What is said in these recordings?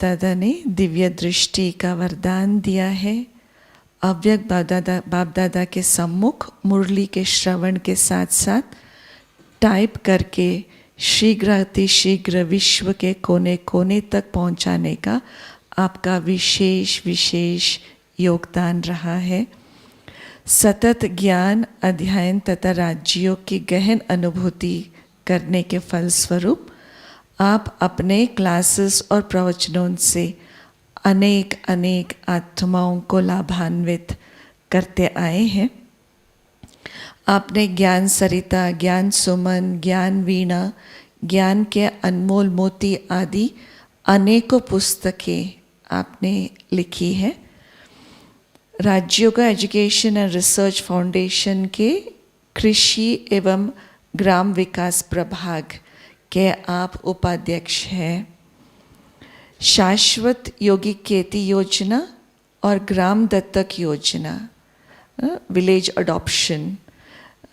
दादा ने दिव्य दृष्टि का वरदान दिया है। अव्यक्त बाप दादा के सम्मुख मुरली के श्रवण के साथ साथ टाइप करके शीघ्र अतिशीघ्र विश्व के कोने कोने तक पहुंचाने का आपका विशेष योगदान रहा है। सतत ज्ञान अध्ययन तथा राज्यों की गहन अनुभूति करने के फलस्वरूप आप अपने क्लासेस और प्रवचनों से अनेक आत्माओं को लाभान्वित करते आए हैं। आपने ज्ञान सरिता, ज्ञान सुमन, ज्ञान वीणा, ज्ञान के अनमोल मोती आदि अनेकों पुस्तकें आपने लिखी है। राज्यों का एजुकेशन एंड रिसर्च फाउंडेशन के कृषि एवं ग्राम विकास प्रभाग के आप उपाध्यक्ष हैं। शाश्वत योगिक खेती योजना और ग्राम दत्तक योजना, विलेज अडॉप्शन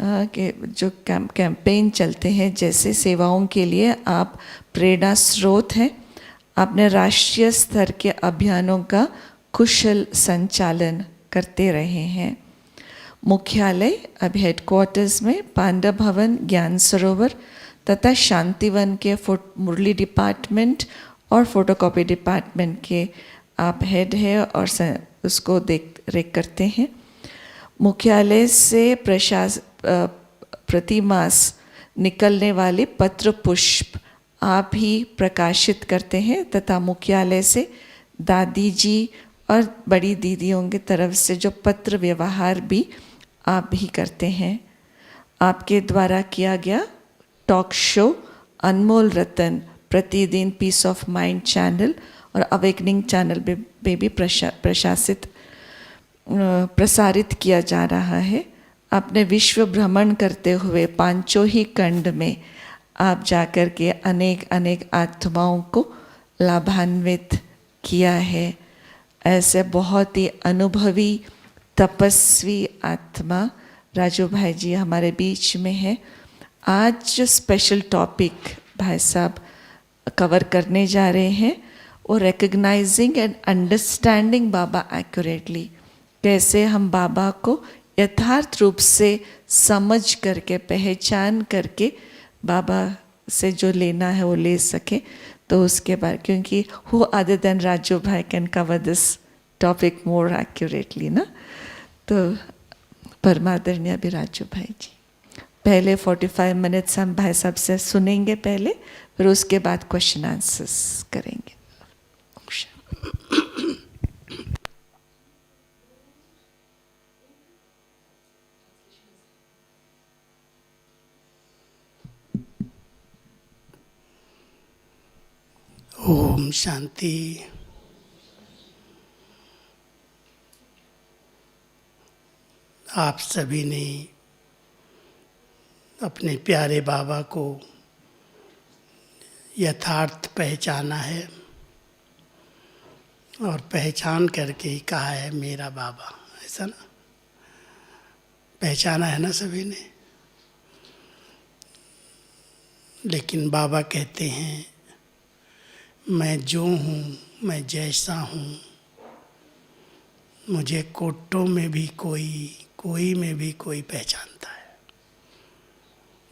के जो कैंपेन चलते हैं, जैसे सेवाओं के लिए आप प्रेरणा स्रोत हैं। आपने राष्ट्रीय स्तर के अभियानों का कुशल संचालन करते रहे हैं। मुख्यालय अभी हेडक्वार्टर्स में पांडव भवन, ज्ञान सरोवर तथा शांतिवन के मुरली डिपार्टमेंट और फोटोकॉपी डिपार्टमेंट के आप हेड है और उसको देख रेख करते हैं। मुख्यालय से प्रतिमास निकलने वाले पत्र पुष्प आप ही प्रकाशित करते हैं तथा मुख्यालय से दादी जी और बड़ी दीदियों की तरफ से जो पत्र व्यवहार भी आप ही करते हैं। आपके द्वारा किया गया टॉक शो अनमोल रतन प्रतिदिन पीस ऑफ माइंड चैनल और अवेकनिंग चैनल पे भी प्रसारित किया जा रहा है। आपने विश्व भ्रमण करते हुए पांचों ही खंड में आप जाकर के अनेक आत्माओं को लाभान्वित किया है। ऐसे बहुत ही अनुभवी तपस्वी आत्मा राजू भाई जी हमारे बीच में है। आज जो स्पेशल टॉपिक भाई साहब कवर करने जा रहे हैं वो recognising and understanding Baba accurately, कैसे हम बाबा को यथार्थ रूप से समझ करके पहचान करके बाबा से जो लेना है वो ले सके। तो उसके बाद क्योंकि हु अदर देन राजू भाई can cover this topic more accurately ना, तो परमादरणीय अभी राजू भाई जी पहले 45 मिनट्स हम भाई साहब से सुनेंगे पहले, फिर उसके बाद क्वेश्चन आंसर्स करेंगे। ओम शांति। आप सभी ने अपने प्यारे बाबा को यथार्थ पहचाना है और पहचान करके ही कहा है मेरा बाबा, ऐसा ना पहचाना है ना सभी ने। लेकिन बाबा कहते हैं मैं जो हूँ, मैं जैसा हूँ, मुझे कोटों में भी कोई में भी कोई पहचानता है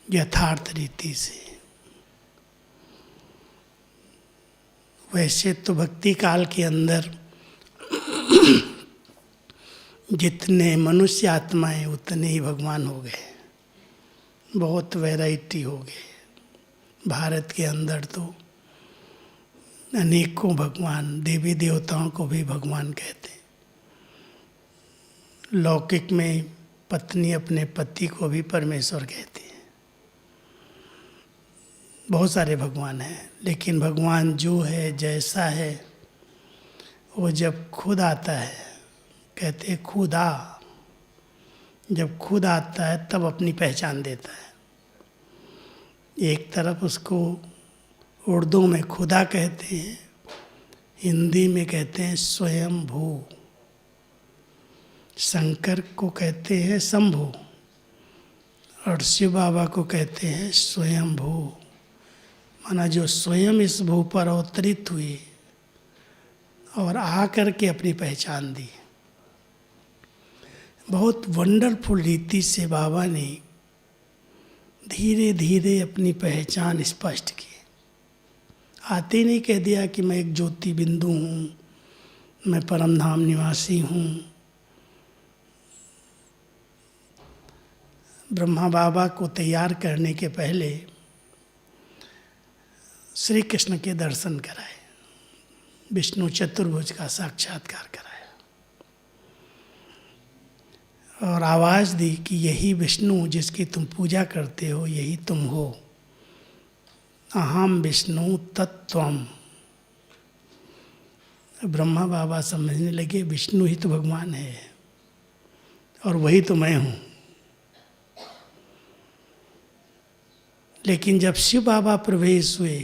यथार्थ रीति से। वैसे तो भक्ति काल के अंदर जितने मनुष्य आत्माएं उतने ही भगवान हो गए, बहुत वैरायटी हो गए। भारत के अंदर तो अनेकों भगवान, देवी देवताओं को भी भगवान कहते हैं। लौकिक में पत्नी अपने पति को भी परमेश्वर कहती है। बहुत सारे भगवान हैं, लेकिन भगवान जो है, जैसा है, वो जब खुद आता है, कहते हैं खुद आ, जब खुद आता है तब अपनी पहचान देता है। एक तरफ उसको उर्दू में खुदा कहते हैं, हिंदी में कहते हैं स्वयंभू, शंकर को कहते हैं शंभू और शिव बाबा को कहते हैं स्वयंभू। माना जो स्वयं इस भू पर अवतरित हुए और आ करके अपनी पहचान दी। बहुत वंडरफुल रीति से बाबा ने धीरे धीरे अपनी पहचान स्पष्ट की। आते ही नहीं कह दिया कि मैं एक ज्योति बिंदु हूँ, मैं परमधाम निवासी हूँ। ब्रह्मा बाबा को तैयार करने के पहले श्री कृष्ण के दर्शन कराए, विष्णु चतुर्भुज का साक्षात्कार कराया और आवाज़ दी कि यही विष्णु जिसकी तुम पूजा करते हो यही तुम हो। अहम विष्णु तत्त्वम। ब्रह्मा बाबा समझने लगे विष्णु ही तो भगवान है और वही तो मैं हूँ। लेकिन जब शिव बाबा प्रवेश हुए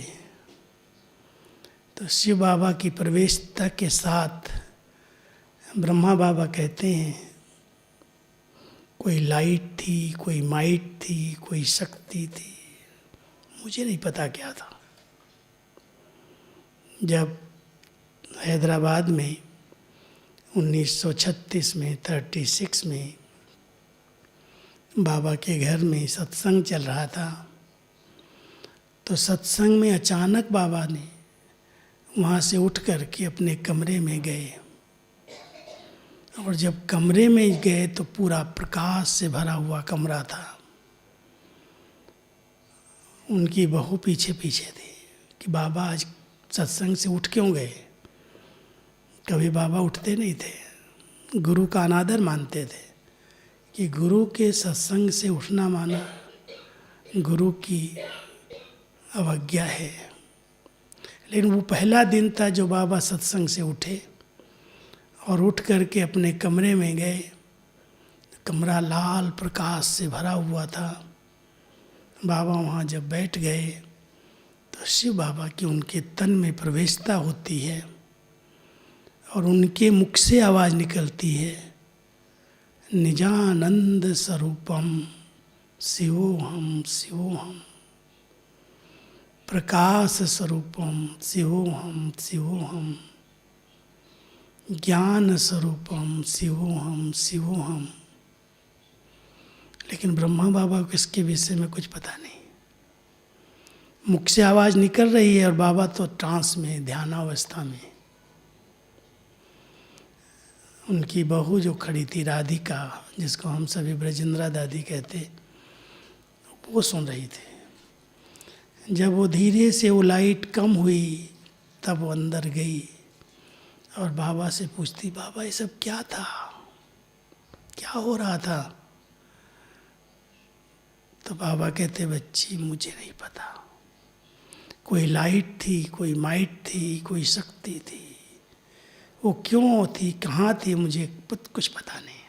तो शिव बाबा की प्रवेशता के साथ ब्रह्मा बाबा कहते हैं कोई लाइट थी, कोई माइट थी, कोई शक्ति थी, मुझे नहीं पता क्या था। जब हैदराबाद में 1936 में 36 में बाबा के घर में सत्संग चल रहा था, तो सत्संग में अचानक बाबा ने वहाँ से उठ कर के अपने कमरे में गए और जब कमरे में गए तो पूरा प्रकाश से भरा हुआ कमरा था। उनकी बहू पीछे पीछे थी कि बाबा आज सत्संग से उठ क्यों गए। कभी बाबा उठते नहीं थे, गुरु का अनादर मानते थे कि गुरु के सत्संग से उठना माना गुरु की अवज्ञा है। लेकिन वो पहला दिन था जो बाबा सत्संग से उठे और उठ करके अपने कमरे में गए। कमरा लाल प्रकाश से भरा हुआ था। बाबा वहाँ जब बैठ गए तो शिव बाबा की उनके तन में प्रवेशता होती है और उनके मुख से आवाज़ निकलती है, निजानंद स्वरूपम शिवोहम शिवोहम, प्रकाश स्वरूपम शिवोहम शिवोहम, ज्ञान स्वरूपम शिवोहम शिवोहम। लेकिन ब्रह्मा बाबा को इसके विषय में कुछ पता नहीं। मुख से आवाज़ निकल रही है और बाबा तो ट्रांस में, ध्यानावस्था में। उनकी बहू जो खड़ी थी राधिका, जिसको हम सभी ब्रजेंद्रा दादी कहते, वो सुन रही थी। जब वो धीरे से वो लाइट कम हुई तब वो अंदर गई और बाबा से पूछती, बाबा ये सब क्या था, क्या हो रहा था। तो बाबा कहते, बच्ची मुझे नहीं पता। कोई लाइट थी, कोई माइट थी, कोई शक्ति थी, वो क्यों थी, कहाँ थी, मुझे कुछ पता नहीं।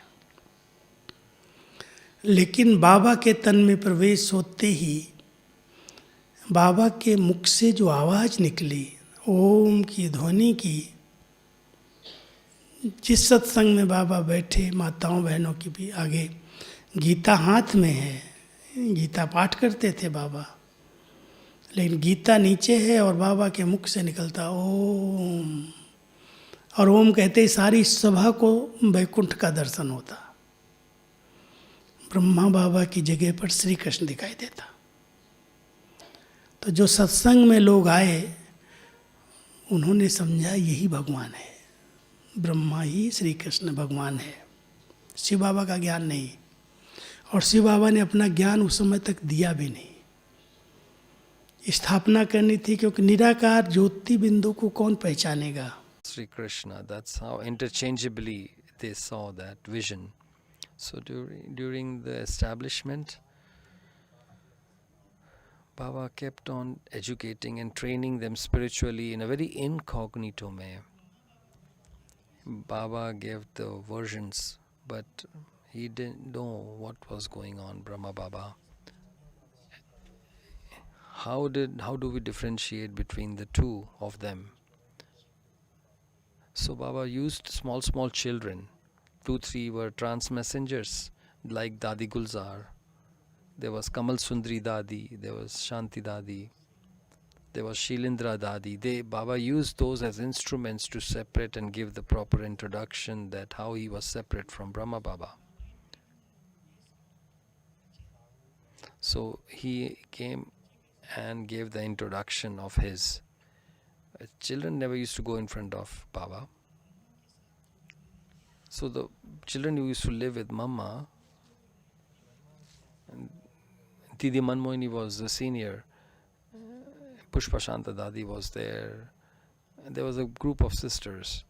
लेकिन बाबा के तन में प्रवेश होते ही बाबा के मुख से जो आवाज़ निकली, ओम की ध्वनि की, जिस सत्संग में बाबा बैठे, माताओं बहनों की भी आगे गीता हाथ में है, गीता पाठ करते थे बाबा, लेकिन गीता नीचे है और बाबा के मुख से निकलता ओम, और ओम कहते ही सारी सभा को वैकुंठ का दर्शन होता। ब्रह्मा बाबा की जगह पर श्री कृष्ण दिखाई देता। तो जो सत्संग में लोग आए उन्होंने समझा यही भगवान है, ब्रह्मा ही श्री कृष्ण भगवान है, शिव बाबा का ज्ञान नहीं। और शिव बाबा ने अपना ज्ञान उस समय तक दिया भी नहीं। स्थापना करनी थी, क्योंकि निराकार ज्योति बिंदु को कौन पहचानेगा। Sri Krishna, that's how interchangeably they saw that vision. So during the establishment, Baba kept on educating and training them spiritually in a very incognito way. Baba gave the versions, but he didn't know what was going on, Brahma Baba. How do we differentiate between the two of them? So Baba used small children. 2-3 were trance messengers like Dadi Gulzar. There was Kamal Sundri Dadi, there was Shanti Dadi. There was Shilindra Dadi. Baba used those as instruments to separate and give the proper introduction that how he was separate from Brahma Baba. So he came and gave the introduction of his. Children never used to go in front of Baba. So the children who used to live with Mama, and Didi Manmohini was the senior, Pushpa Shanta Dadi was there, and there was a group of sisters.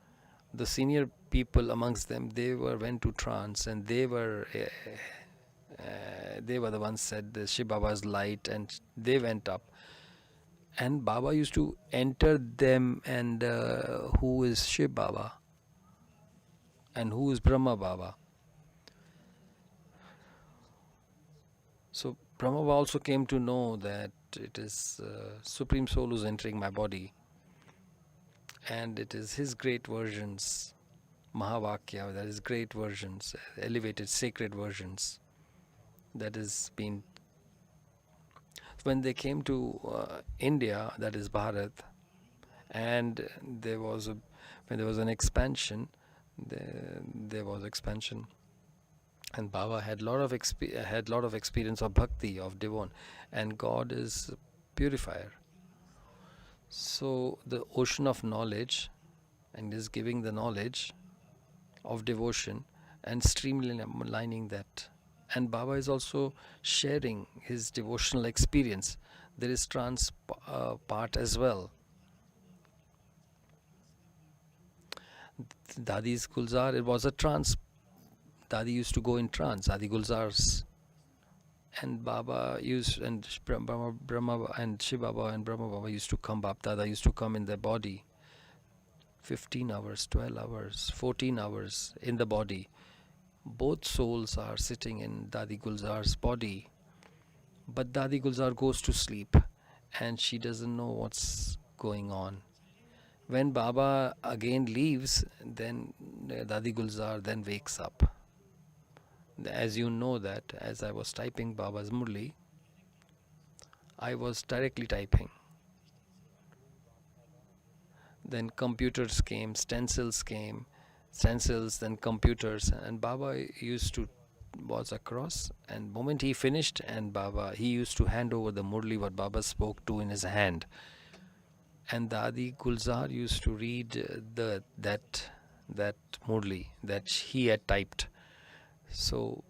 The senior people amongst them, they went to trance, and they were the ones said the Shiv Baba's light, and they went up. And Baba used to enter them, and who is Shiv Baba and who is Brahma Baba. So Brahma Baba also came to know that it is Supreme Soul who's entering my body, and it is his great versions, Mahavakya, that is great versions, elevated sacred versions, that is being. When they came to India, that is Bharat, and when there was an expansion, there was expansion, and Baba had lot of experience of bhakti, of devon, and God is purifier. So the ocean of knowledge, and is giving the knowledge of devotion and streamlining that. And Baba is also sharing his devotional experience. There is trance part as well. Dadi's Gulzar, it was a trance. Dadi used to go in trance, Dadi Gulzar's. And Baba used, and Brahma and Shiv Baba and Brahma Baba used to come, Bap Dada used to come in their body. 15 hours, 12 hours, 14 hours in the body. Both souls are sitting in Dadi Gulzar's body, but Dadi Gulzar goes to sleep and she doesn't know what's going on. When Baba again leaves, then Dadi Gulzar then wakes up. As you know that, as I was typing Baba's Murli, I was directly typing. Then computers came, stencils, then computers, and Baba was across, and moment he finished, and he used to hand over the Murli what Baba spoke to in his hand, and Dadi Gulzar used to read that Murli that he had typed. So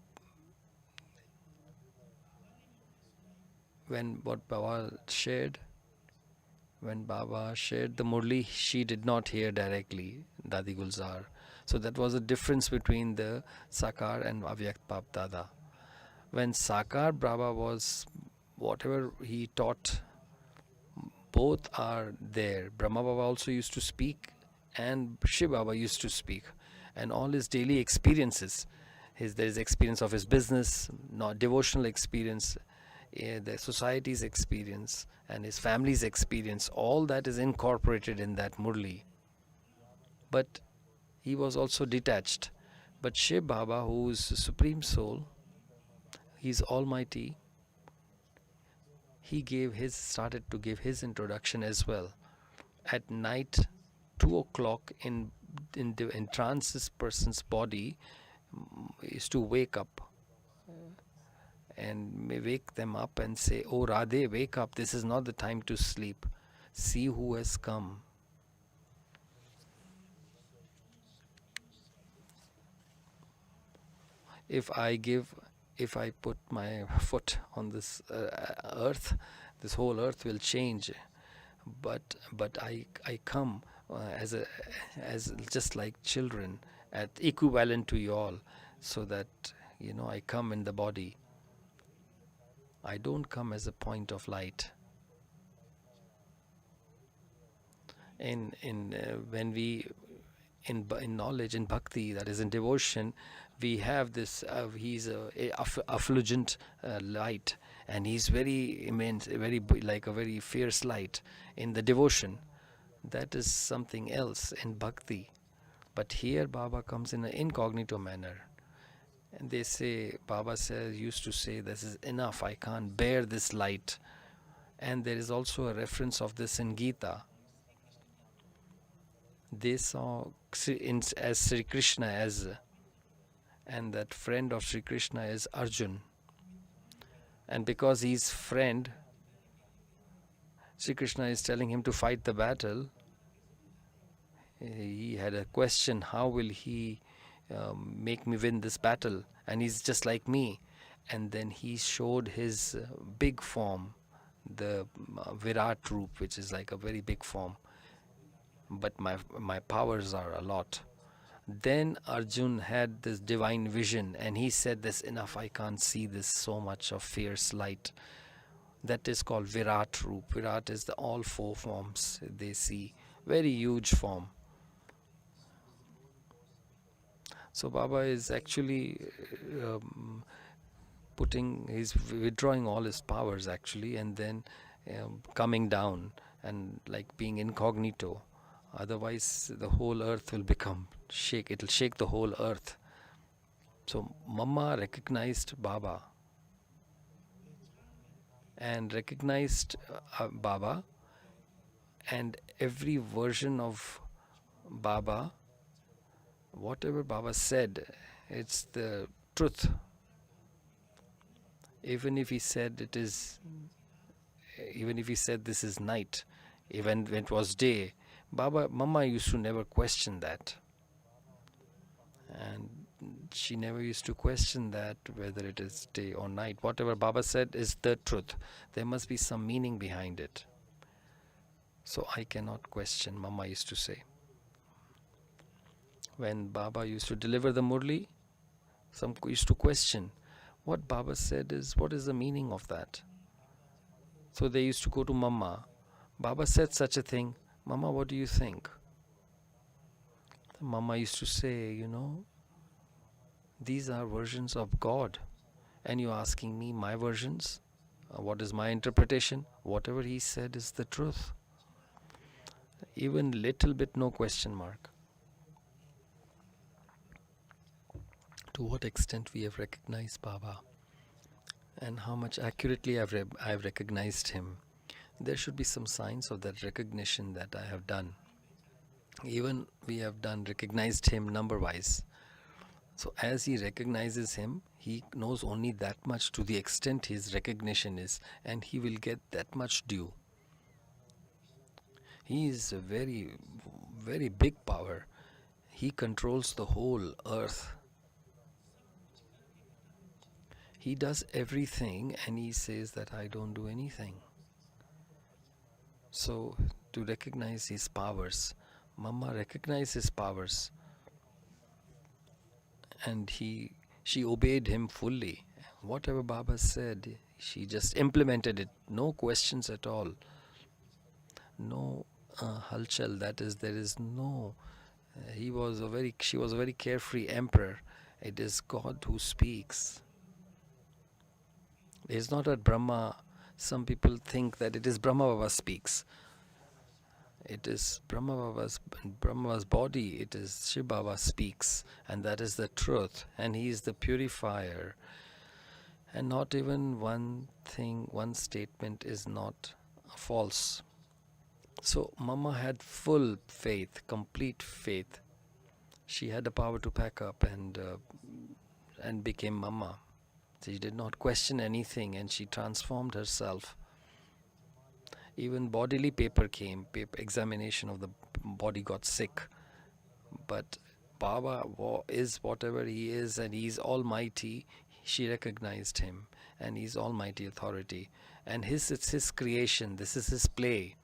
when Baba shared the Murli, she did not hear directly, Dadi Gulzar. So that was the difference between the Sakar and Avyakt Bap Dada. When Sakar Baba was, whatever he taught, both are there. Brahma Baba also used to speak, and Shiv Baba used to speak, and all his daily experiences. There is experience of his business, not devotional experience, the society's experience, and his family's experience. All that is incorporated in that Murli. But he was also detached. But Shiv Baba, who is the Supreme Soul, he's Almighty. He started to give his introduction as well. At night, 2 o'clock in trance, this person's body is to wake up and may wake them up and say, "Oh Radhe, wake up, this is not the time to sleep. See who has come." If I put my foot on this earth, this whole earth will change. But I come as just like children, at equivalent to you all, so that I come in the body. I don't come as a point of light. When we in knowledge, in bhakti, that is in devotion, we have this. He's a effulgent light, and he's very immense, like a very fierce light in the devotion. That is something else in bhakti. But here Baba comes in an incognito manner. And Baba used to say, "This is enough, I can't bear this light." And there is also a reference of this in Gita. They saw as Sri Krishna as, and that friend of Sri Krishna is Arjun. And because he's friend, Sri Krishna is telling him to fight the battle. He had a question, how will he make me win this battle? And he's just like me. And then he showed his big form, the Virat Roop, which is like a very big form. But my powers are a lot. Then Arjun had this divine vision and he said, this enough, I can't see this so much of fierce light. That is called Virat Roop. Virat is the all four forms they see. Very huge form. So Baba is actually he's withdrawing all his powers actually, and then coming down and like being incognito. Otherwise the whole earth will it'll shake the whole earth. So Mama recognized Baba and recognized Baba, and every version of Baba, whatever Baba said, it's the truth. Even if he said this is night, even when it was day, Mama used to never question that. And she never used to question that whether it is day or night. Whatever Baba said is the truth. There must be some meaning behind it. So I cannot question, Mama used to say. When Baba used to deliver the Murli, some used to question what Baba said is, what is the meaning of that? So they used to go to Mama. Baba said such a thing. Mama, what do you think? Mama used to say, these are versions of God. And you're asking me my versions? What is my interpretation? Whatever he said is the truth. Even little bit, no question mark. To what extent we have recognized Baba and how much accurately I've recognized him. There should be some signs of that recognition that I have done. Even we have recognized him number-wise. So as he recognizes him, he knows only that much to the extent his recognition is, and he will get that much due. He is a very, very big power. He controls the whole earth. He does everything and he says that I don't do anything. So to recognize his powers, Mama recognized his powers, and she obeyed him fully. Whatever Baba said, she just implemented it. No questions at all. No halchal. That is, there is no. She was a very carefree emperor. It is God who speaks. It is not that Brahma. Some people think that it is Brahma Baba speaks. It is Brahma's body. It is Shiv Baba speaks, and that is the truth. And he is the purifier. And not even one statement is not false. So Mama had full faith, complete faith. She had the power to pack up and became Mama. She did not question anything, and she transformed herself. Even bodily paper came, examination of the body got sick. But Baba is whatever he is, and he is almighty. She recognized him, and he is almighty authority. And it's his creation, this is his play,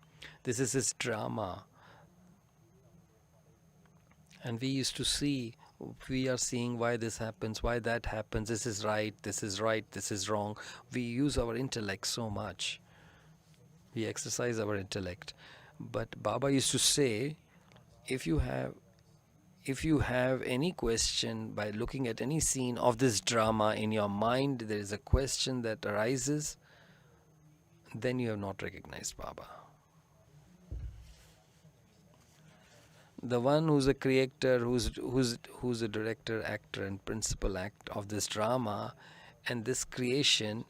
this is his drama. And we used to see, we are seeing why this happens, why that happens, this is right, this is wrong. We use our intellect so much. We exercise our intellect. But Baba used to say, if you have any question by looking at any scene of this drama in your mind, there is a question that arises, then you have not recognized Baba. The one who's a creator, who's a director, actor, and principal act of this drama and this creation,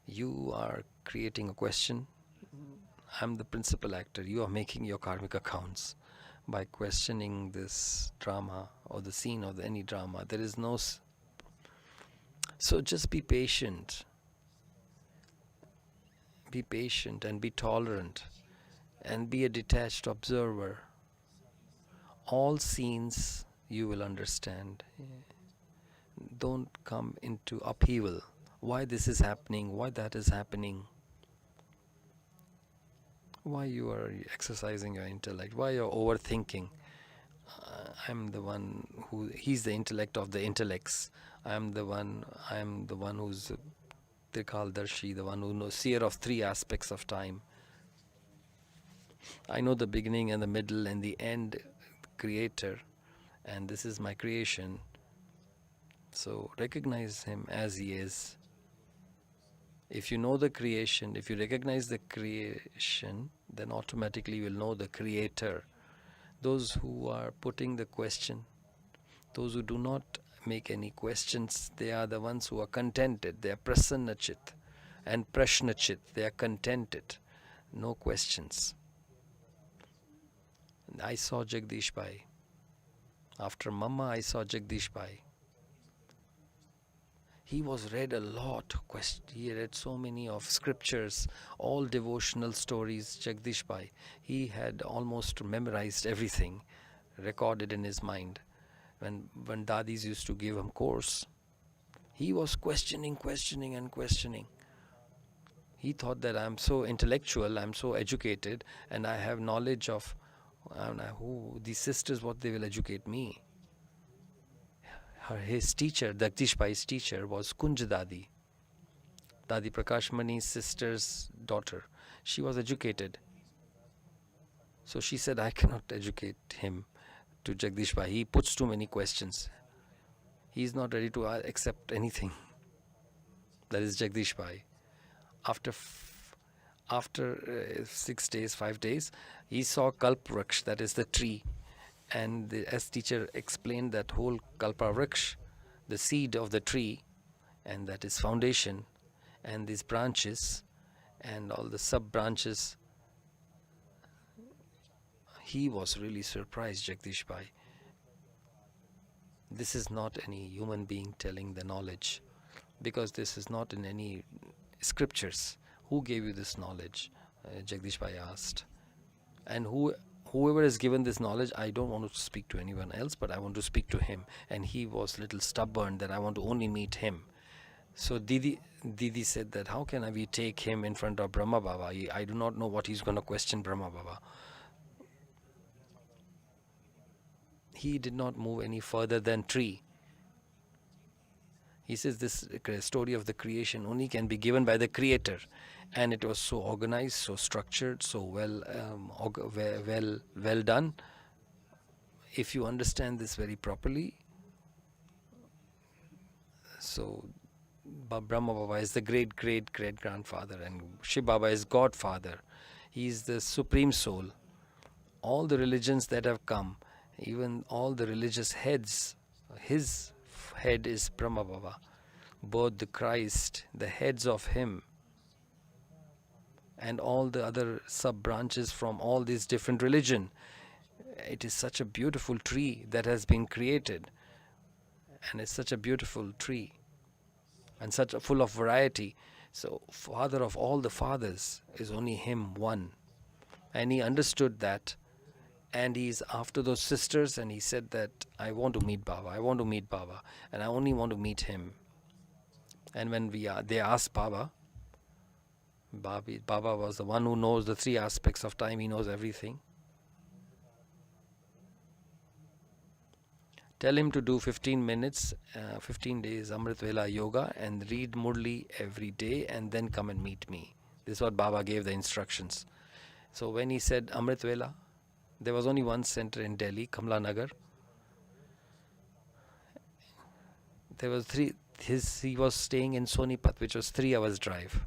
you are creating a question. I'm the principal actor. You are making your karmic accounts by questioning this drama or the scene of any drama. There is no. So just be patient. Be patient and be tolerant and be a detached observer. All scenes you will understand. Don't come into upheaval. Why this is happening, why that is happening, why you are exercising your intellect, why you're overthinking. I'm the one who, he's the intellect of the intellects. I'm the one who's Trikaldarshi, the one who knows, seer of three aspects of time. I know the beginning and the middle and the end, creator, and this is my creation. So recognize him as he is. If you know the creation, if you recognize the creation, then automatically you will know the creator. Those who are putting the question, those who do not make any questions, they are the ones who are contented. They are prasannachit and prashnachit. They are contented. No questions. I saw Jagdish Bhai. After Mama, I saw Jagdish Bhai. He was read a lot. He read so many of scriptures, all devotional stories. Jagdish Bhai, he had almost memorized everything, recorded in his mind. When dadis used to give him course, he was questioning. He thought that I'm so intellectual, I'm so educated, and I have knowledge of who these sisters, what they will educate me. His teacher, Jagdish Bhai's teacher, was Kunj Dadi, Dadi Prakash Mani's sister's daughter. She was educated. So she said, I cannot educate him to Jagdish Bhai. He puts too many questions. He is not ready to accept anything. That is Jagdish Bhai. After 6 days, 5 days, he saw Kalpvraksh, that is the tree. And as teacher explained that whole Kalpa Vraksh, the seed of the tree, and that is foundation, and these branches, and all the sub-branches, he was really surprised, Jagdish Bhai. This is not any human being telling the knowledge, because this is not in any scriptures. Who gave you this knowledge? Jagdish Bhai asked. And whoever has given this knowledge, I don't want to speak to anyone else, but I want to speak to him. And he was a little stubborn that I want to only meet him. So Didi said that how can we take him in front of Brahma Baba? I do not know what he's going to question Brahma Baba. He did not move any further than tree. He says this story of the creation only can be given by the creator, and it was so organized, so structured, so well done. If you understand this very properly, so Brahma Baba is the great grandfather, and Shiv Baba is Godfather. He is the supreme soul. All the religions that have come, even all the religious heads, his head is Brahma Baba. Both the Christ, the heads of him, and all the other sub-branches from all these different religion. It is such a beautiful tree that has been created, and it's such a beautiful tree and such a full of variety. So father of all the fathers is only him one, and he understood that, and he's after those sisters, and he said that I want to meet Baba, and I only want to meet him. And when they asked Baba was the one who knows the three aspects of time. He knows everything. Tell him to do 15 minutes, 15 days Amrit Vela yoga, and read Murli every day, and then come and meet me. This is what Baba gave the instructions. So when he said Amrit Vela, there was only one center in Delhi, Kamla Nagar. There was he was staying in Sonipat, which was 3 hours drive.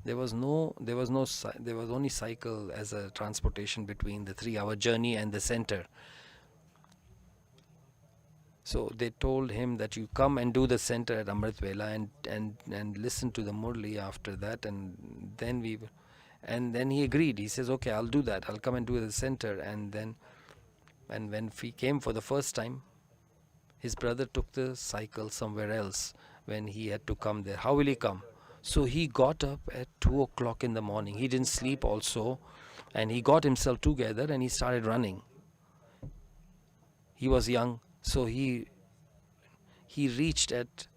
There was only cycle as a transportation between the 3-hour journey and the center. So they told him that you come and do the center at Amrit Vela and listen to the Murli after that, and then And then he agreed. He says, okay, I'll do that. I'll come and do it at the center. And when he came for the first time, his brother took the cycle somewhere else when he had to come there. How will he come? So he got up at 2 o'clock in the morning. He didn't sleep also. And he got himself together and he started running. He was young. So he reached at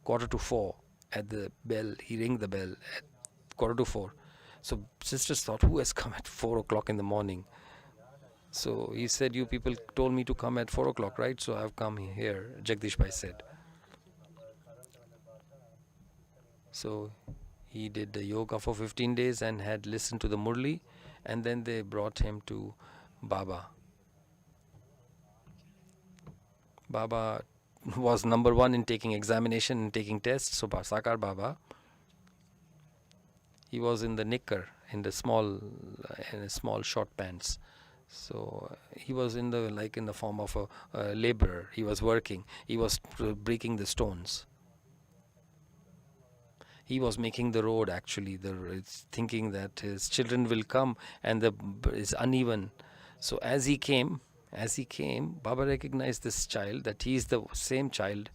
3:45 at the bell. He rang the bell at 3:45. So sisters thought, who has come at 4 o'clock in the morning? So he said, you people told me to come at 4 o'clock, right? So I've come here, Jagdish Bhai said. So he did the yoga for 15 days and had listened to the Murli, and then they brought him to Baba. Baba was number one in taking examination and taking tests. So Sakar Baba, he was in the knicker, in the small short pants. So he was in the form of a laborer. He was working. He was breaking the stones. He was making the road actually. Thinking that his children will come and it's uneven. So as he came, Baba recognized this child, that he is the same child.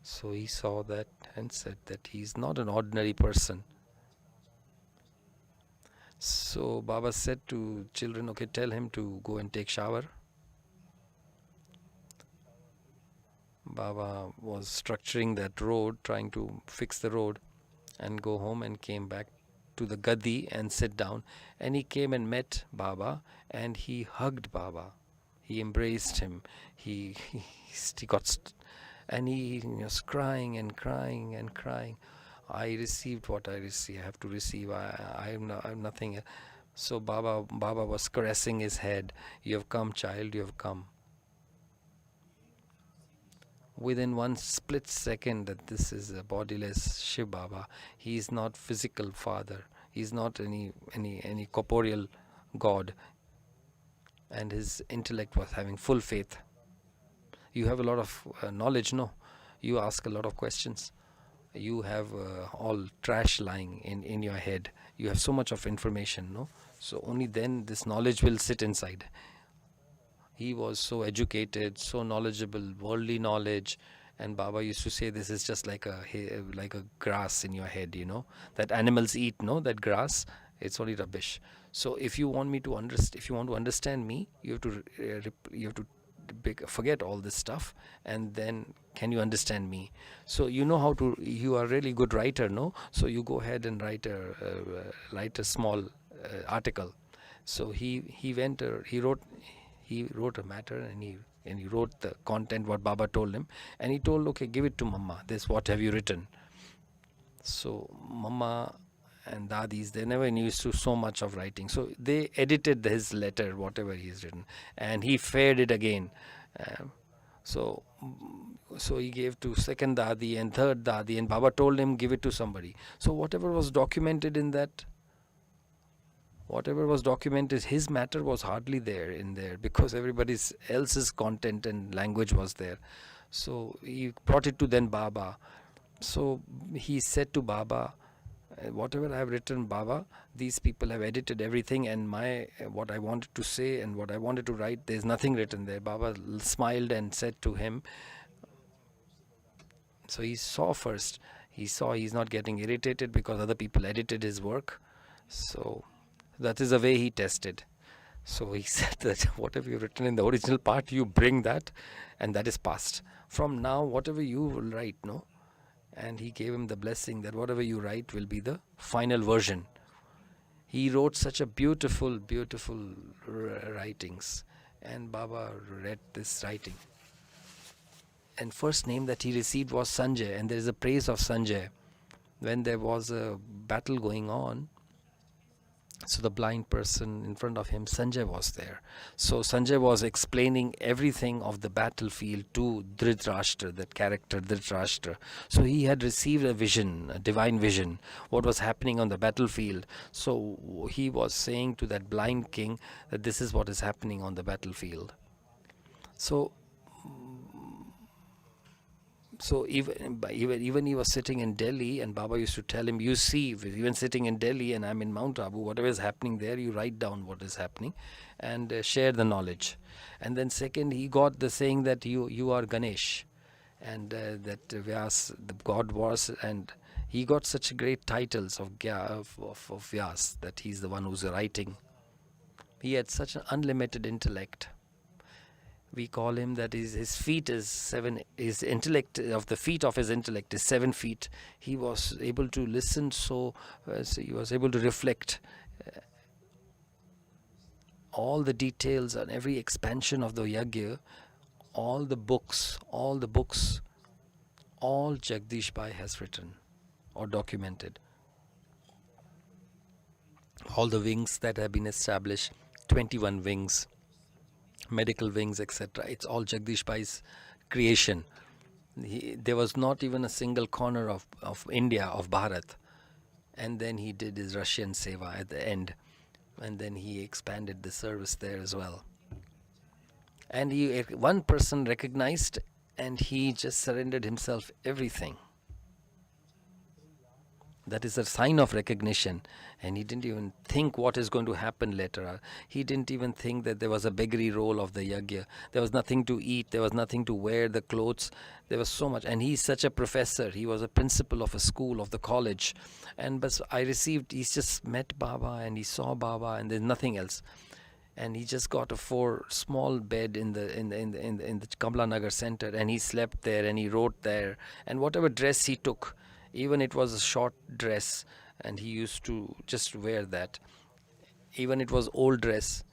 So he saw that and said that he is not an ordinary person. So Baba said to children, okay, tell him to go and take shower. Baba was structuring that road, trying to fix the road and go home, and came back to the Gadi and sit down. And he came and met Baba and he hugged Baba. He embraced him. He was crying and crying and crying. I received what I received. I have to receive. I'm nothing. So Baba was caressing his head. You have come, child. You have come. Within one split second, that this is a bodiless Shiv Baba. He is not physical father. He is not any corporeal God. And his intellect was having full faith. You have a lot of knowledge, no? You ask a lot of questions. You have all trash lying in your head. You have so much of information, no? So only then this knowledge will sit inside. He was so educated, so knowledgeable, worldly knowledge. And Baba used to say, this is just like a grass in your head, that animals eat, no? That grass, it's only rubbish. So if you want to understand me, you have to forget all this stuff, and then can you understand me? So you are really good writer, no? So you go ahead and write a small article. So he wrote a matter, and he wrote the content what Baba told him, and he told, okay, give it to Mama. This, what have you written? So Mama and Dadis, they never used to so much of writing. So they edited his letter, whatever he's written, and he faired it again. So he gave to second Dadi and third Dadi, and Baba told him, give it to somebody. So whatever was documented, his matter was hardly there in there, because everybody else's content and language was there. So he brought it to then Baba. So he said to Baba, whatever I have written, Baba, these people have edited everything, and what I wanted to say and what I wanted to write, there's nothing written there. Baba smiled and said to him, so he saw first. He saw he's not getting irritated because other people edited his work. So that is the way he tested. So he said that whatever you've written in the original part, you bring that, and that is past. From now, whatever you will write, no? And he gave him the blessing that whatever you write will be the final version. He wrote such a beautiful, beautiful writings, and Baba read this writing. And first name that he received was Sanjay, and there is a praise of Sanjay. When there was a battle going on, so the blind person in front of him, Sanjay, was there. So Sanjay was explaining everything of the battlefield to Dhritarashtra, that character Dhritarashtra. So he had received a vision, a divine vision, what was happening on the battlefield. So he was saying to that blind king that this is what is happening on the battlefield. So So even he was sitting in Delhi, and Baba used to tell him, you see, even sitting in Delhi and I'm in Mount Abu, whatever is happening there, you write down what is happening and share the knowledge. And then second, he got the saying that you are Ganesh, and that Vyas, the god was, and he got such great titles of Vyas, that he's the one who's writing. He had such an unlimited intellect. We call him that his feet is 7, his intellect of the feet of his intellect is 7 feet. He was able to listen, so he was able to reflect all the details and every expansion of the yagya, all the books, all Jagdish Bhai has written or documented. All the wings that have been established, 21 wings, medical wings, etc. It's all Jagdish Bhai's creation. There was not even a single corner of India, of Bharat. And then he did his Russian seva at the end. And then he expanded the service there as well. And one person recognized, and he just surrendered himself everything. That is a sign of recognition. And he didn't even think what is going to happen later. He didn't even think that there was a beggary role of the yagya. There was nothing to eat. There was nothing to wear, the clothes. There was so much. And he's such a professor. He was a principal of a school, of the college. And but he's just met Baba and he saw Baba and there's nothing else. And he just got a 4 small bed in the Kamla Nagar center, and he slept there and he wrote there. And whatever dress he took, even it was a short dress, and he used to just wear that. Even it was old dress,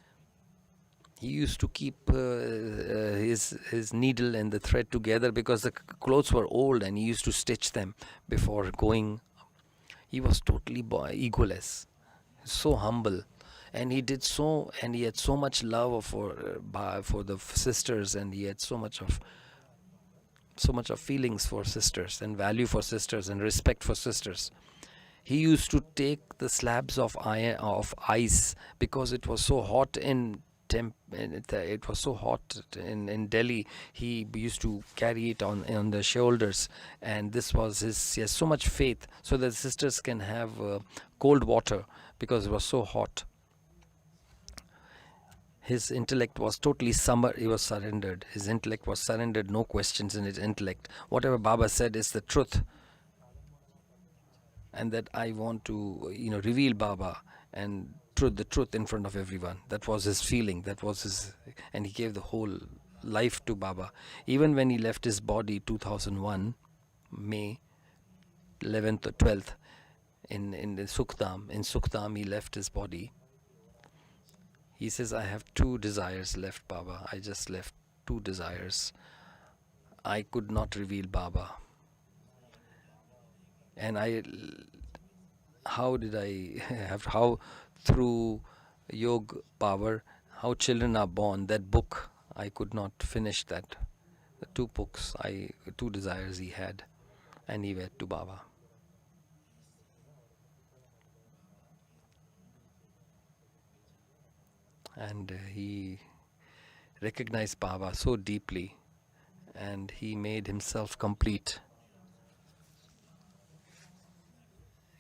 he used to keep his needle and the thread together because the clothes were old, and he used to stitch them before going. He was totally egoless, so humble. And he did so, and he had so much love for the sisters, and he had so much of feelings for sisters, and value for sisters, and respect for sisters. He used to take the slabs of ice, because it was so hot in Delhi. He used to carry it on the shoulders, and this was he has so much faith, so that sisters can have cold water, because it was so hot. His intellect was totally he was surrendered. His intellect was surrendered, no questions in his intellect. Whatever Baba said is the truth. And that I want to, reveal Baba and the truth in front of everyone. That was his feeling. And he gave the whole life to Baba. Even when he left his body, 2001, May 11th or 12th, in Sukhdam. In Sukhdam, he left his body. He says, I have 2 desires left, Baba. I just left 2 desires. I could not reveal Baba. And how through yoga power, how children are born, that book, I could not finish that. The 2 books, 2 desires he had. And he went to Baba. And he recognized Baba so deeply, and he made himself complete.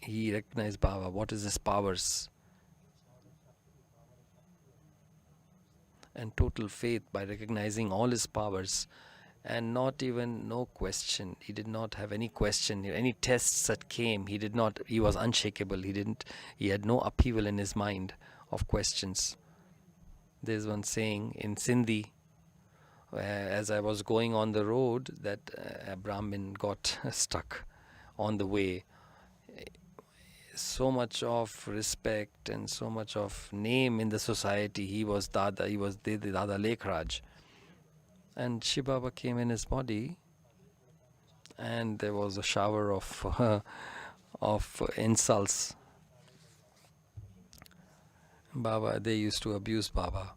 He recognized Baba, what is his powers, and total faith by recognizing all his powers, and no question. He did not have any question. Any tests that came, he was unshakable. He had no upheaval in his mind of questions. There's one saying in Sindhi, as I was going on the road, that a Brahmin got stuck on the way. So much of respect and so much of name in the society. He was Dada Lekhraj. And Shiv Baba came in his body, and there was a shower of insults. Baba, they used to abuse Baba,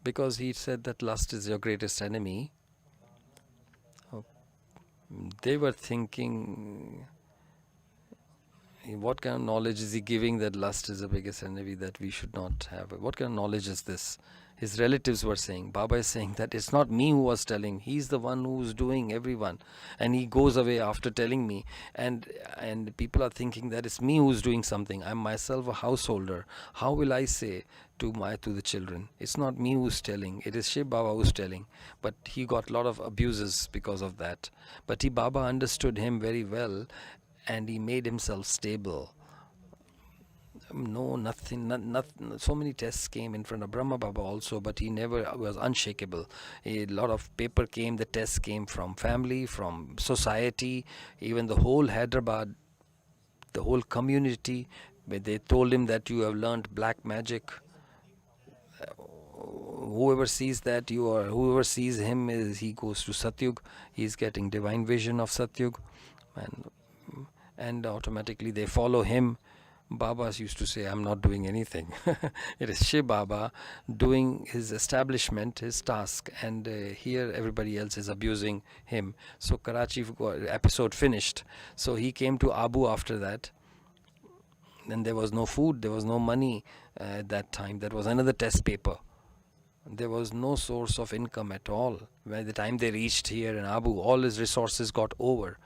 because he said that lust is your greatest enemy. They were thinking What kind of knowledge is he giving that lust is the biggest enemy that we should not have? What kind of knowledge is this? His relatives were saying, Baba is saying that it's not me who was telling, he's the one who's doing everyone. And he goes away after telling me. And people are thinking that it's me who's doing something. I'm myself a householder. How will I say to the children? It's not me who's telling, it is Shiv Baba who's telling. But he got a lot of abuses because of that. But Baba understood him very well, and he made himself stable. No, nothing, nothing. So many tests came in front of Brahma Baba also, but he never was unshakable. A lot of paper came, the tests came from family, from society, even the whole Hyderabad, the whole community, where they told him that you have learned black magic. Whoever sees that whoever sees him, he goes to Satyug. He's getting divine vision of Satyug, and automatically they follow him. Babas used to say, I'm not doing anything. It is Shiv Baba doing his establishment, his task, and here everybody else is abusing him. So Karachi episode finished. So he came to Abu after that. And there was no food, there was no money at that time. That was another test paper. There was no source of income at all. By the time they reached here in Abu, all his resources got over.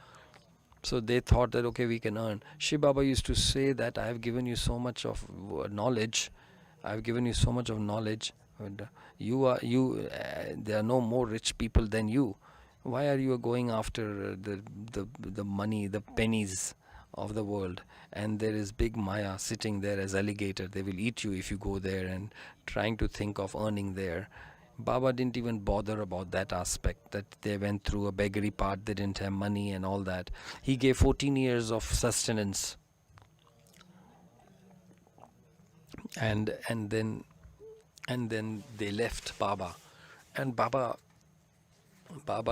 So they thought that, okay, we can earn. Shiv Baba used to say that I have given you so much of knowledge. I have given you so much of knowledge. And there are no more rich people than you. Why are you going after the money, the pennies of the world? And there is big Maya sitting there as alligator. They will eat you if you go there and trying to think of earning there. Baba didn't even bother about that aspect, that they went through a beggary part, they didn't have money and all that. He gave 14 years of sustenance, and then they left Baba. And Baba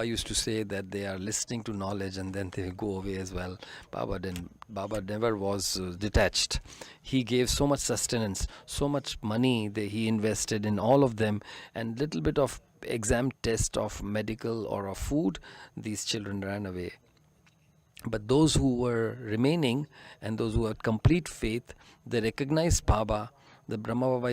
used to say that they are listening to knowledge and then they go away as well. Baba never was detached. He gave so much sustenance, so much money that he invested in all of them, and little bit of exam test of medical or of food, these children ran away. But those who were remaining and those who had complete faith, they recognized Baba. The Brahma Baba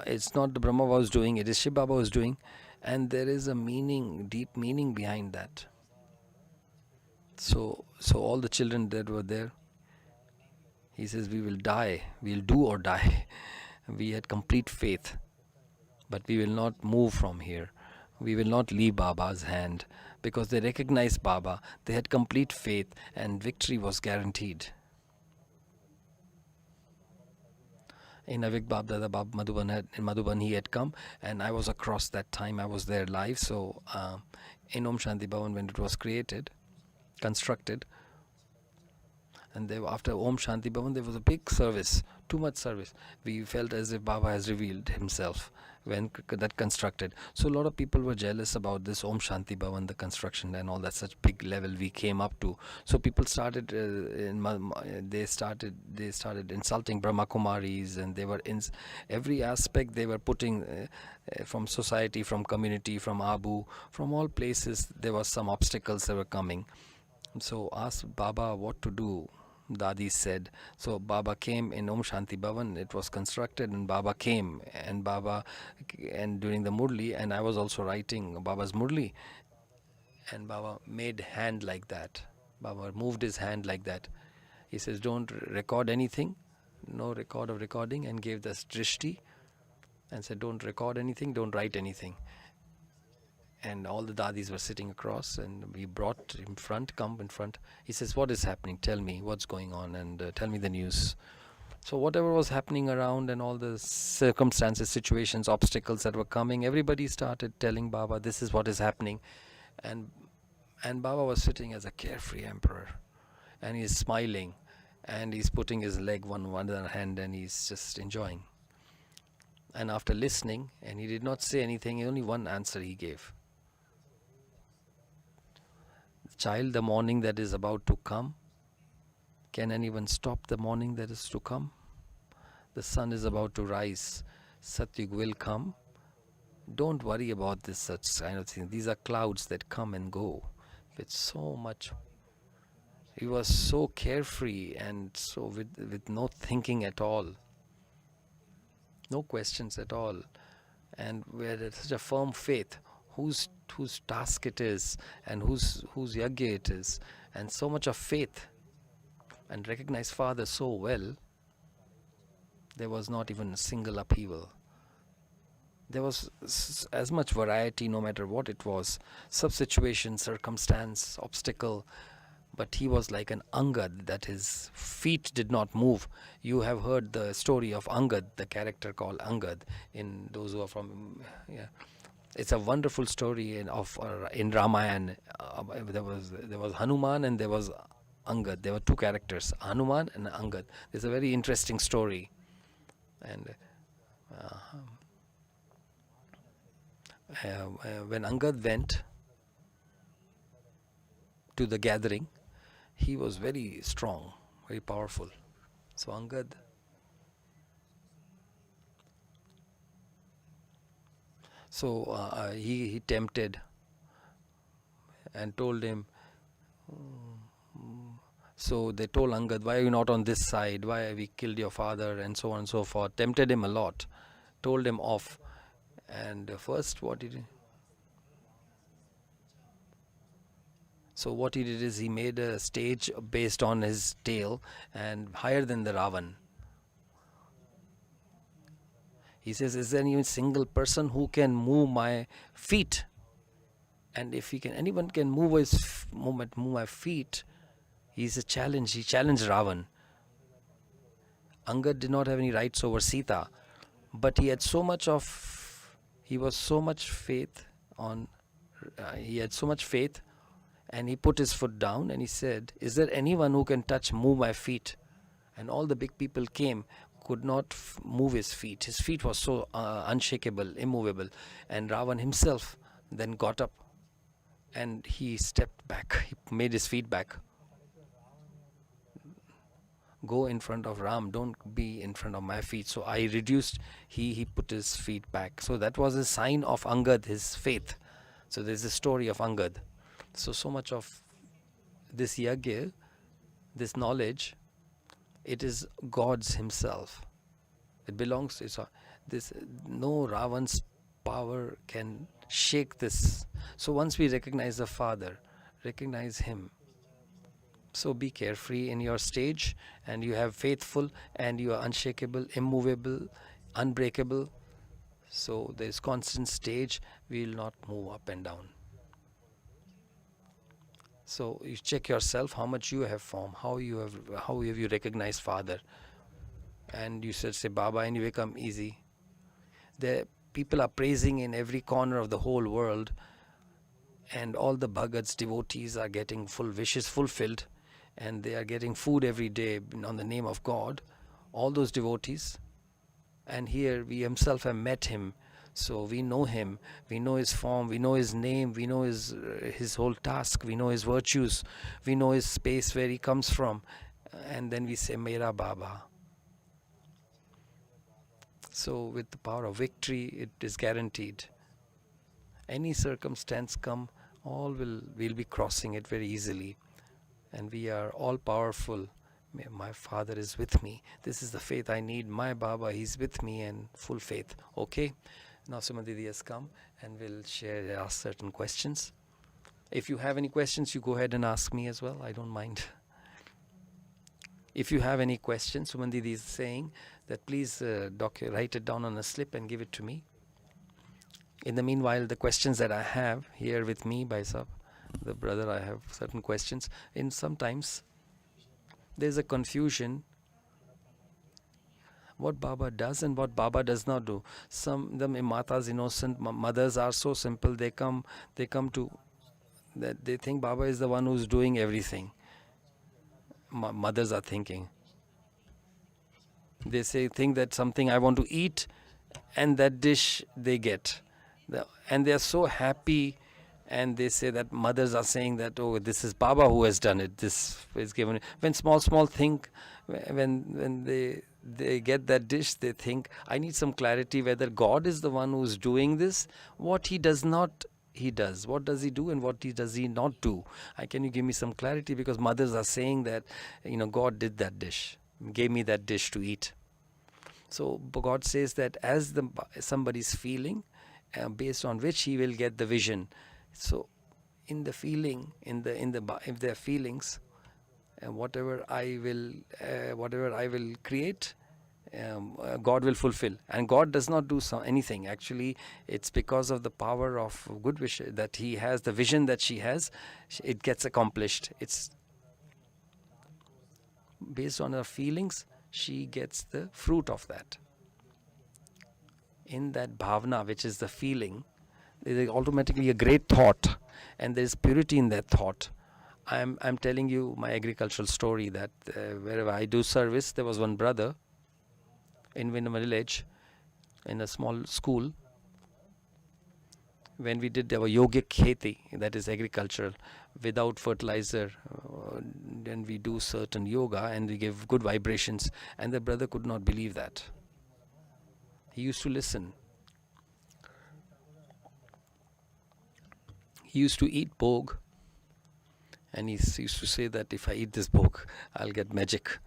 it's not the Brahma Baba who's doing, it is Shiv Baba who's doing, and there is a meaning, deep meaning behind that. So all the children that were there, he says, we will die, we'll do or die. We had complete faith, but we will not move from here. We will not leave Baba's hand, because they recognized Baba. They had complete faith, and victory was guaranteed. In Avik Bab Dada Bab Madhuban he had come, and I was across that time. I was there live. So in Om Shanti Bhavan, when it was constructed, and after Om Shanti Bhavan there was a big service, too much service. We felt as if Baba has revealed himself when that constructed. So a lot of people were jealous about this Om Shanti Bhavan, the construction and all that, such big level we came up to. So people started they started insulting Brahma Kumaris, and they were in every aspect they were putting from society, from community, from Abu, from all places. There was some obstacles that were coming. So asked Baba what to do. Dadi said. So Baba came in Om Shanti Bhavan. It was constructed, and Baba came, and during the Murli, and I was also writing Baba's Murli, and Baba made hand like that. Baba moved his hand like that. He says, don't record anything, no record of recording, and gave this drishti, and said, don't record anything, don't write anything. And all the dadis were sitting across, and we brought him come in front. He says, what is happening? Tell me what's going on, and tell me the news. So whatever was happening around, and all the circumstances, situations, obstacles that were coming, everybody started telling Baba, this is what is happening. And Baba was sitting as a carefree emperor, and he's smiling, and he's putting his leg one other hand, and he's just enjoying. And after listening, and he did not say anything, only one answer he gave. Child, the morning that is about to come, can anyone stop the morning that is to come? The sun is about to rise. Satyug will come. Don't worry about this such kind of thing. These are clouds that come and go with so much. he was so carefree and so with no thinking at all, no questions at all, and with such a firm faith, whose task it is, and whose yagya it is, and so much of faith, and recognize Father so well. There was not even a single upheaval. There was as much variety, no matter what it was, sub-situation, circumstance, obstacle, but he was like an Angad, that his feet did not move. You have heard the story of Angad, the character called Angad, in those who are from, yeah. It's a wonderful story in Ramayana. There was Hanuman and there was Angad. There were two characters, Hanuman and Angad. It's a very interesting story. And when Angad went to the gathering, he was very strong, very powerful. So Angad, he tempted and told him. So they told Angad, why are you not on this side? Why have we killed your father? And so on and so forth. Tempted him a lot. Told him off. And first what he did? So what he did is he made a stage based on his tail and higher than the Ravan. He says, is there any single person who can move my feet? And if anyone can move my feet, he's a challenge. He challenged Ravan. Angad did not have any rights over Sita, but he had so much faith, and he put his foot down and he said, is there anyone who can move my feet? And all the big people could not move his feet. His feet was so unshakable, immovable. And Ravan himself then got up and he stepped back. He made his feet back. Go in front of Ram, don't be in front of my feet. So I reduced, he put his feet back. So that was a sign of Angad, his faith. So there's a story of Angad. So much of this yagya, this knowledge, it is God's himself. It belongs to this. No Ravan's power can shake this. So once we recognize the Father, recognize him. So be carefree in your stage, and you have faithful, and you are unshakable, immovable, unbreakable. So there is constant stage. We will not move up and down. So you check yourself, how much you have formed, how have you recognized Father, and you say Baba, and you become easy. The people are praising in every corner of the whole world, and all the bhagats, devotees, are getting full wishes fulfilled, and they are getting food every day on the name of God, all those devotees. And here we himself have met him, so we know him, we know his form, we know his name, we know his whole task, we know his virtues, we know his space where he comes from, and then we say Mera Baba. So with the power of victory, it is guaranteed. Any circumstance come, we'll be crossing it very easily. And we are all powerful. My Father is with me. This is the faith I need. My Baba, he's with me, and full faith. Okay? Now Suman Didi has come and we'll ask certain questions. If you have any questions, you go ahead and ask me as well. I don't mind. If you have any questions, Suman Didi is saying that please write it down on a slip and give it to me. In the meanwhile, the questions that I have here with me by the brother, I have certain questions. And sometimes there's a confusion what Baba does and what Baba does not do. Some the matas, innocent mothers, are so simple. They come to that they think Baba is the one who's doing everything. Mothers are thinking. They think that something I want to eat, and that dish they get, and they are so happy. And they say that mothers are saying that, oh, this is Baba who has done it. This is given. When small think, when they get that dish, they think, I need some clarity whether God is the one who's doing this. What he does not he does? What does he do and what does he not do? Can you give me some clarity? Because mothers are saying that, God did that dish, gave me that dish to eat. So God says that as somebody's feeling, based on which he will get the vision. So in the feeling, if there are feelings, whatever I will create, God will fulfill. And God does not do anything. Actually, it's because of the power of good wish that he has, the vision that she has, it gets accomplished. It's based on her feelings, she gets the fruit of that. In that bhavna, which is the feeling, there is automatically a great thought, and there is purity in that thought. I'm telling you my agricultural story that wherever I do service, there was one brother in a village, in a small school. When we did our yogic kheti, that is agricultural, without fertilizer, then we do certain yoga and we give good vibrations, and the brother could not believe that. He used to listen. He used to eat bhog, and he used to say that if I eat this bhog, I'll get magic,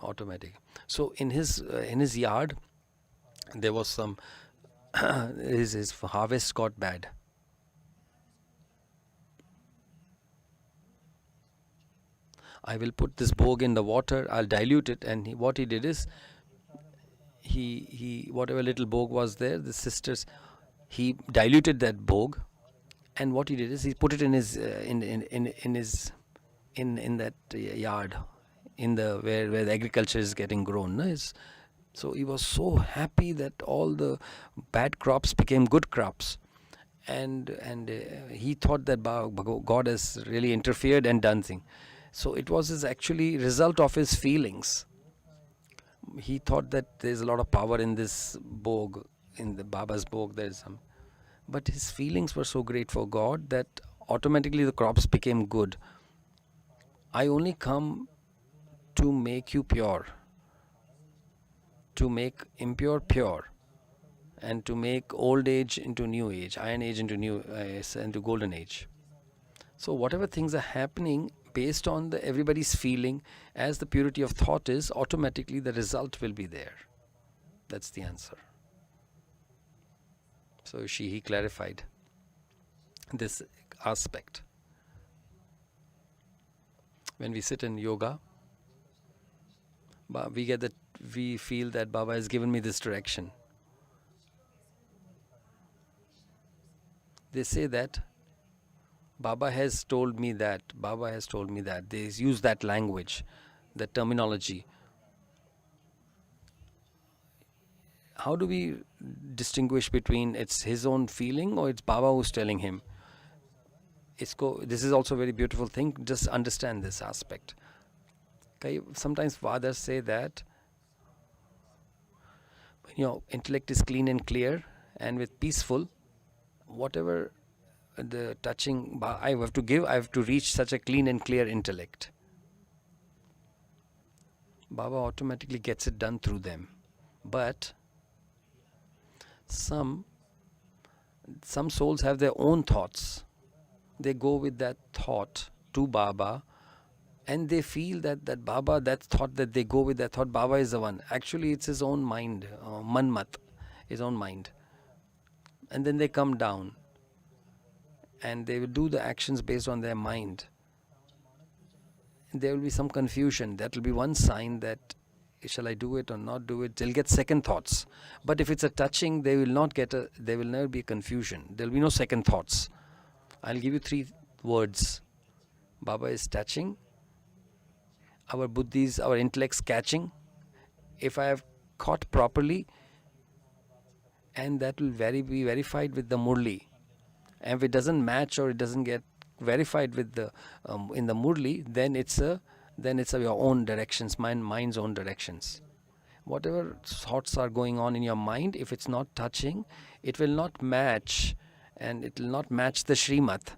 automatic. So in his yard, there was some his harvest got bad. I will put this bhog in the water, I'll dilute it, and what he did is, he whatever little bhog was there, the sisters, he diluted that bhog, and what he did is he put it in his in that yard, in the where the agriculture is getting grown. So he was so happy that all the bad crops became good crops, and he thought that God has really interfered and done thing. So it was his actually result of his feelings. He thought that there's a lot of power in this bhog, in the Baba's bhog. There's some, but his feelings were so great for God that automatically the crops became good. I only come to make you pure, to make impure pure, and to make old age into new age, iron age into new into golden age. So whatever things are happening based on everybody's feeling, as the purity of thought is, automatically the result will be there. That's the answer. So he clarified this aspect. When we sit in yoga, we feel that Baba has given me this direction. They say that Baba has told me that. Baba has told me that. They use that language, that terminology. How do we distinguish between it's his own feeling or it's Baba who's telling him? This is also a very beautiful thing. Just understand this aspect. Okay, sometimes fathers say that intellect is clean and clear, and with peaceful, whatever the touching I have to reach such a clean and clear intellect. Baba automatically gets it done through them. But some souls have their own thoughts. They go with that thought to Baba, and they feel that Baba, that thought that they go with, that thought, Baba is the one. Actually, it's his own mind, manmat, his own mind. And then they come down, and they will do the actions based on their mind. There will be some confusion. That will be one sign that, shall I do it or not do it? They'll get second thoughts. But if it's a touching, there will never be confusion. There will be no second thoughts. I'll give you 3 words. Baba is touching. Our buddhis, our intellects catching. If I have caught properly, and that will be verified with the murli. And if it doesn't match or it doesn't get verified with the in the murli, then it's your own directions, mind's own directions. Whatever thoughts are going on in your mind, if it's not touching, it will not match, and it will not match the Srimad.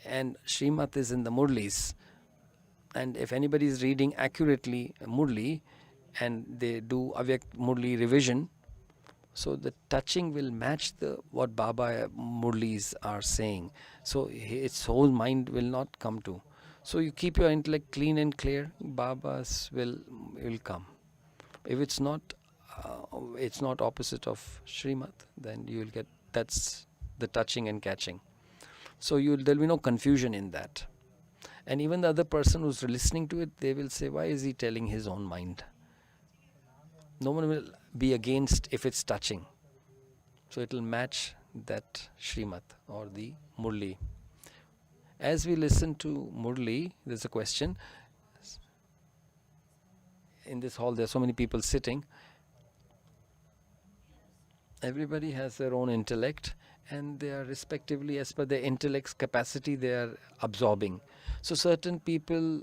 And Srimad is in the murlis. And if anybody is reading accurately murli, and they do Avyak murli revision, So the touching will match the what Baba Murlis are saying. So its whole mind will not come to. So you keep your intellect clean and clear, Babas will come. If it's not opposite of Srimad, then you will get, that's the touching and catching. So there'll be no confusion in that. And even the other person who's listening to it, they will say, why is he telling his own mind? No one will be against if it's touching. So it will match that Srimad or the Murli. As we listen to Murli, there's a question. In this hall, there are so many people sitting. Everybody has their own intellect, and they are respectively, as per their intellect's capacity, they are absorbing. So certain people,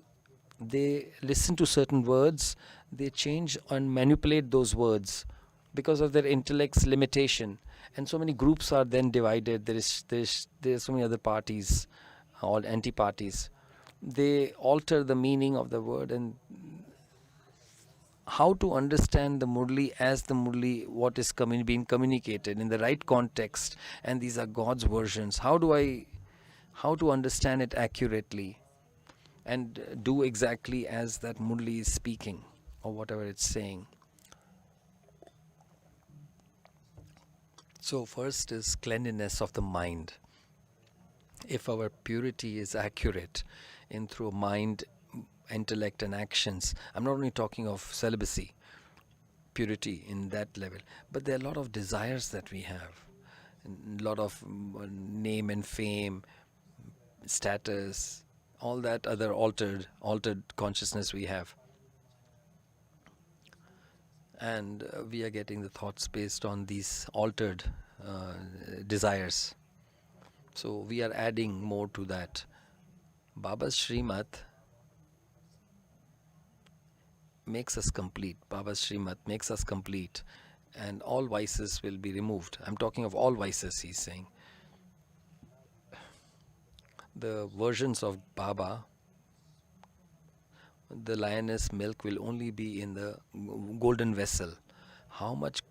they listen to certain words, they change and manipulate those words because of their intellect's limitation. And so many groups are then divided. There are so many other parties, all anti-parties. They alter the meaning of the word. And how to understand the Murli as the Murli, what is being communicated in the right context, and these are God's versions. How to understand it accurately and do exactly as that Murli is speaking or whatever it's saying. So first is cleanliness of the mind. If our purity is accurate in through mind, intellect and actions, I'm not only talking of celibacy, purity in that level, but there are a lot of desires that we have, a lot of name and fame, status, all that other altered consciousness we have. And we are getting the thoughts based on these altered desires. So we are adding more to that. Baba's Srimad makes us complete. Baba's Srimad makes us complete, and all vices will be removed. I'm talking of all vices, he's saying. The versions of Baba, the lioness milk will only be in the golden vessel. How much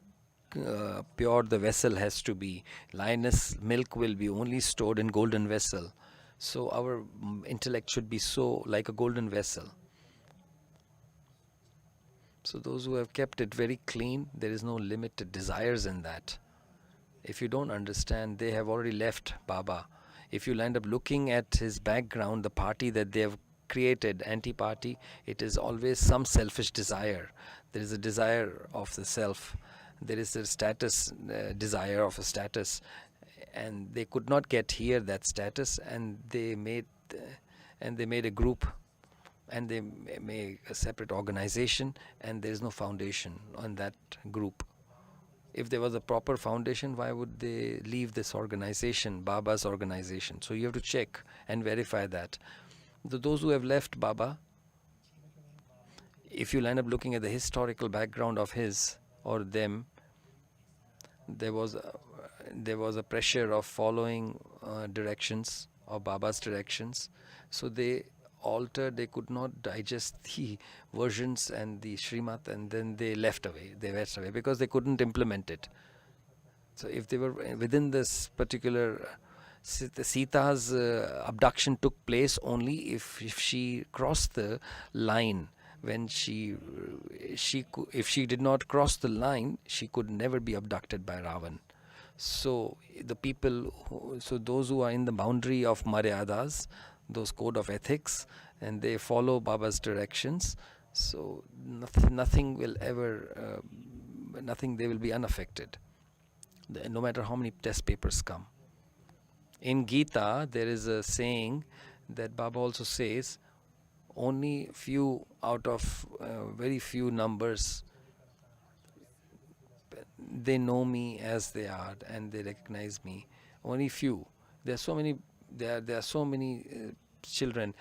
pure the vessel has to be. Lioness milk will be only stored in golden vessel. So our intellect should be so like a golden vessel. So those who have kept it very clean, there is no limited desires in that. If you don't understand, they have already left Baba. If you end up looking at his background, the party that they have created, anti-party, it is always some selfish desire. There is a desire of the self. There is a status, desire of a status, and they could not get here that status, and they made a group, and they made a separate organization, and there is no foundation on that group. If there was a proper foundation, why would they leave this organization, Baba's organization? So you have to check and verify that. Those who have left Baba, if you end up looking at the historical background of his or them, there was a pressure of following directions of Baba's directions. So they altered, they could not digest the versions and the Srimad, and then they left away. They went away because they couldn't implement it. So if they were within this particular, Sita's abduction took place only if she crossed the line. When if she did not cross the line, she could never be abducted by Ravan. So the people, those who are in the boundary of Maryadas, those code of ethics, and they follow Baba's directions, so nothing will ever, they will be unaffected, no matter how many test papers come. In Gita, there is a saying that Baba also says, only few out of very few numbers, they know me as they are and they recognize me. Only few. There are so many. There are so many children.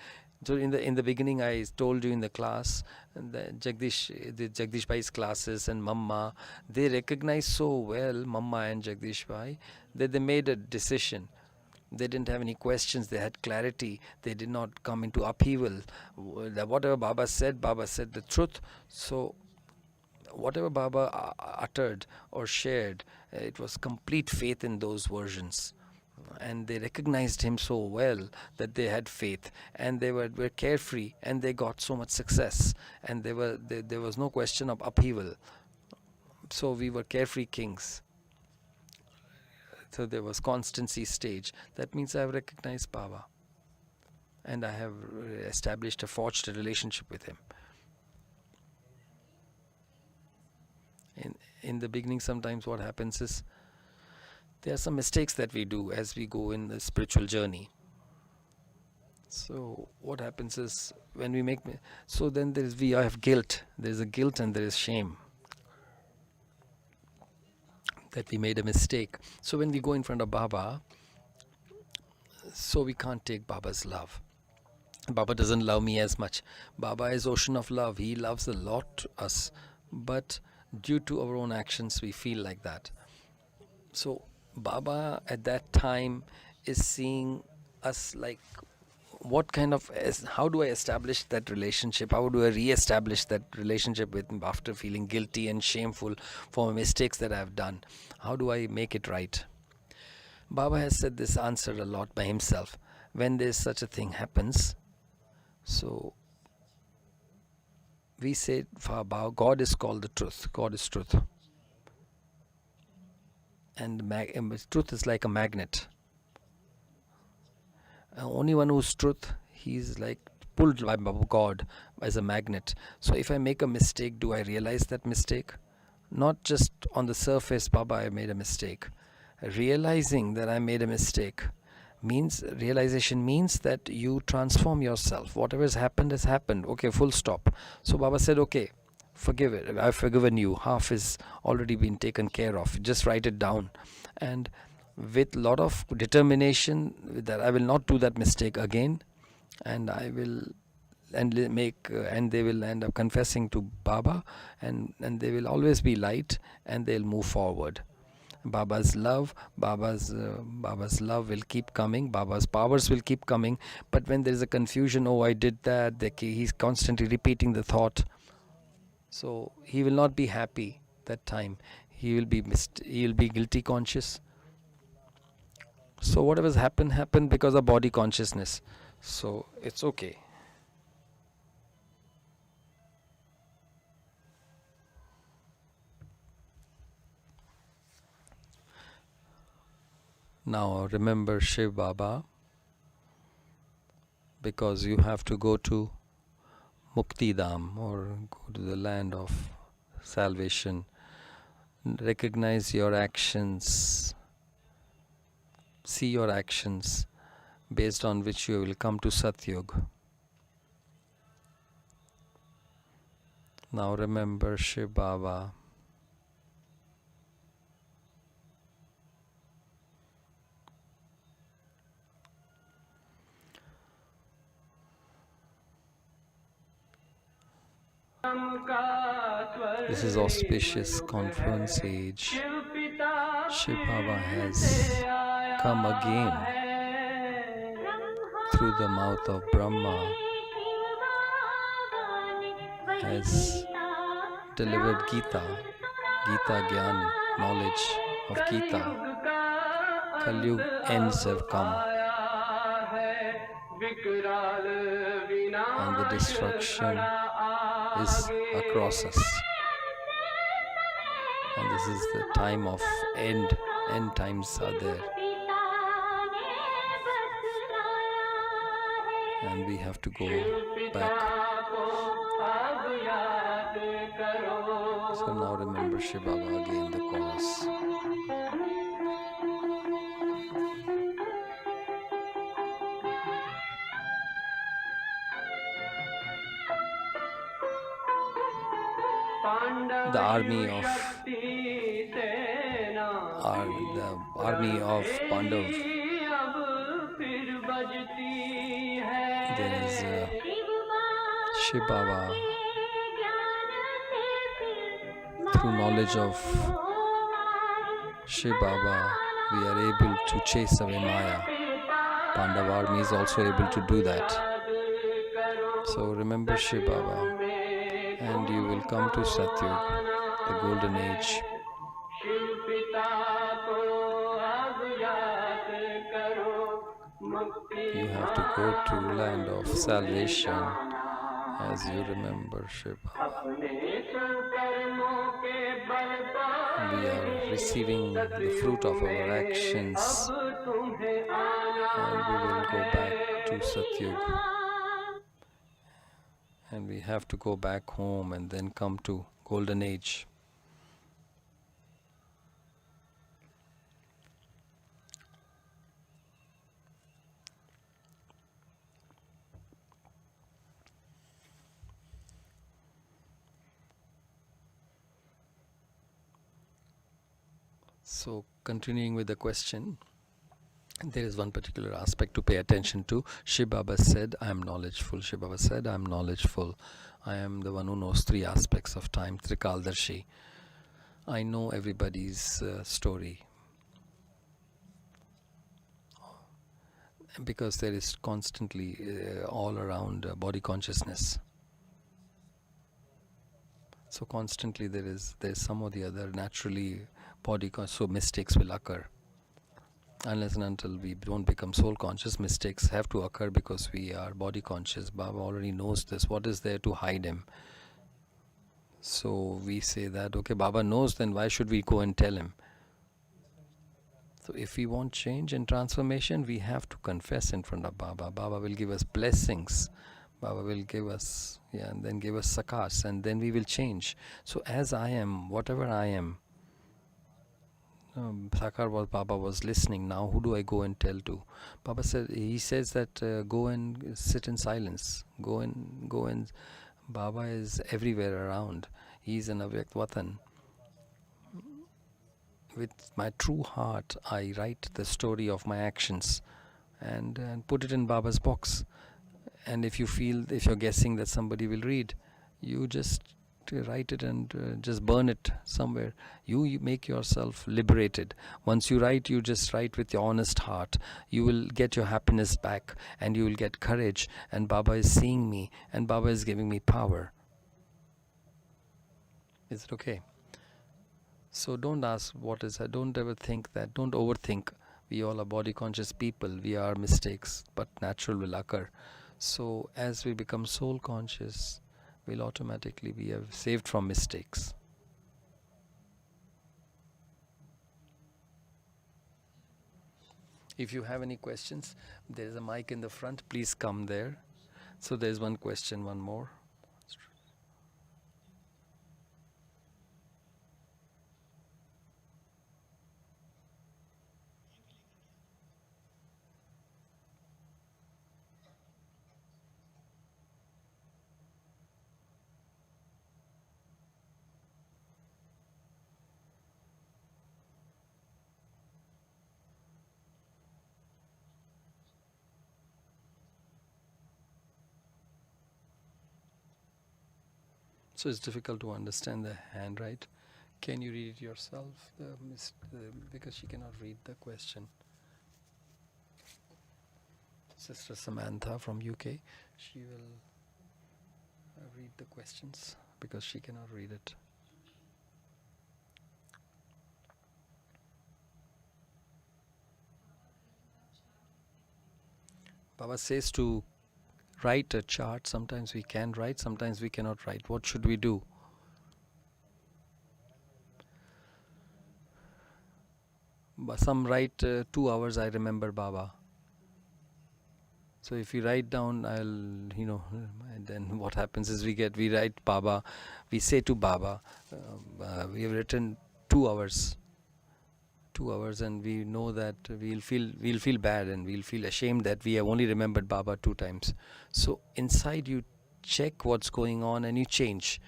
So in the beginning, I told you in the class, the Jagdish Bhai's classes and Mamma, they recognize so well Mamma and Jagdish Bhai that they made a decision. They didn't have any questions. They had clarity. They did not come into upheaval. Whatever Baba said the truth. So whatever Baba uttered or shared, it was complete faith in those versions. And they recognized him so well that they had faith, and they were carefree, and they got so much success, and there was no question of upheaval. So we were carefree kings. So there was constancy stage. That means I have recognized Baba, and I have forged a relationship with him. In the beginning, sometimes what happens is there are some mistakes that we do as we go in the spiritual journey. So what happens is when we make so then we have guilt. There is a guilt and there is shame that we made a mistake. So when we go in front of Baba, so we can't take Baba's love. Baba doesn't love me as much. Baba is ocean of love. He loves a lot us, but due to our own actions we feel like that. So Baba at that time is seeing us like, what kind of, how do I establish that relationship? How do I re-establish that relationship with him after feeling guilty and shameful for mistakes that I have done? How do I make it right? Baba has said this answer a lot by himself. When there's such a thing happens, so we say for Baba, God is called the truth. God is truth. And truth is like a magnet. Only one who's truth, he's like pulled by God as a magnet. So if I make a mistake, do I realize that mistake? Not just on the surface, Baba, I made a mistake. Realizing that I made a mistake realization means that you transform yourself. Whatever has happened has happened. Okay, full stop. So Baba said, okay, forgive it. I've forgiven you. Half is already been taken care of. Just write it down. And with lot of determination that I will not do that mistake again, and I will and they will end up confessing to Baba, and they will always be light, and they'll move forward. Baba's love will keep coming. Baba's powers will keep coming. But when there is a confusion, oh, I did that, he's constantly repeating the thought. So he will not be happy that time. He will be guilty conscious. So whatever's happened because of body consciousness. So it's okay. Now remember Shiv Baba, because you have to go to Mukti Dham, or go to the land of salvation. Recognize your actions. See your actions, based on which you will come to Satyug. Now remember Shiv Baba. This is auspicious confluence age. Shiv Baba has come again through the mouth of Brahma, has delivered Gita, Gyan, knowledge of Gita. Kali ends have come, and the destruction is across us. And this is the time of end times are there. And we have to go back. So now remember Shiv Baba again, the chorus. The army of Pandav. There is Shiv Baba. Through knowledge of Shiv Baba, we are able to chase away Maya. Pandav army is also able to do that. So remember Shiv Baba, and you will come to Satyug. the golden age. You have to go to land of salvation as you remember Shiva. We are receiving the fruit of our actions, and we will go back to Satyug, and we have to go back home and then come to golden age. So continuing with the question, there is one particular aspect to pay attention to. Shiv Baba said, I am knowledgeful. Shiv Baba said, I am knowledgeful. I am the one who knows three aspects of time, Trikaldarshi. I know everybody's story. Because there is constantly all around body consciousness. So constantly there is some or the other naturally so mistakes will occur. Unless and until we don't become soul conscious, mistakes have to occur because we are body conscious. Baba already knows this. What is there to hide him? So we say that, okay, Baba knows, then why should we go and tell him? So if we want change and transformation, we have to confess in front of Baba. Baba will give us blessings. Baba will give us, and then give us sakas, and then we will change. So as I am, whatever I am, Sakar was Baba was listening. Now who do I go and tell to? Baba said, he says that go and sit in silence. Go and Baba is everywhere around. He is an Avyakt Vatan. With my true heart, I write the story of my actions and put it in Baba's box. And if you're guessing that somebody will read, you just write it and just burn it somewhere. You make yourself liberated. Once you write, you just write with your honest heart. You will get your happiness back, and you will get courage, and Baba is seeing me, and Baba is giving me power. Is it okay? So don't ask what is that. Don't ever think that. Don't overthink. We all are body conscious people. We are mistakes, but natural will occur. So as we become soul conscious, we'll automatically be saved from mistakes. If you have any questions, there's a mic in the front. Please come there. So there's one question, one more. So it's difficult to understand the hand, right? Can you read it yourself? Because she cannot read the question. Sister Samantha from UK, she will read the questions because she cannot read it. Baba says to write a chart. Sometimes we can write, sometimes we cannot write. What should we do? Some write 2 hours, I remember Baba. So if we write down, and then what happens is we write Baba, we say to Baba, we have written 2 hours. 2 hours, and we know that we'll feel bad and we'll feel ashamed that we have only remembered Baba 2 times. So inside you check what's going on and you change.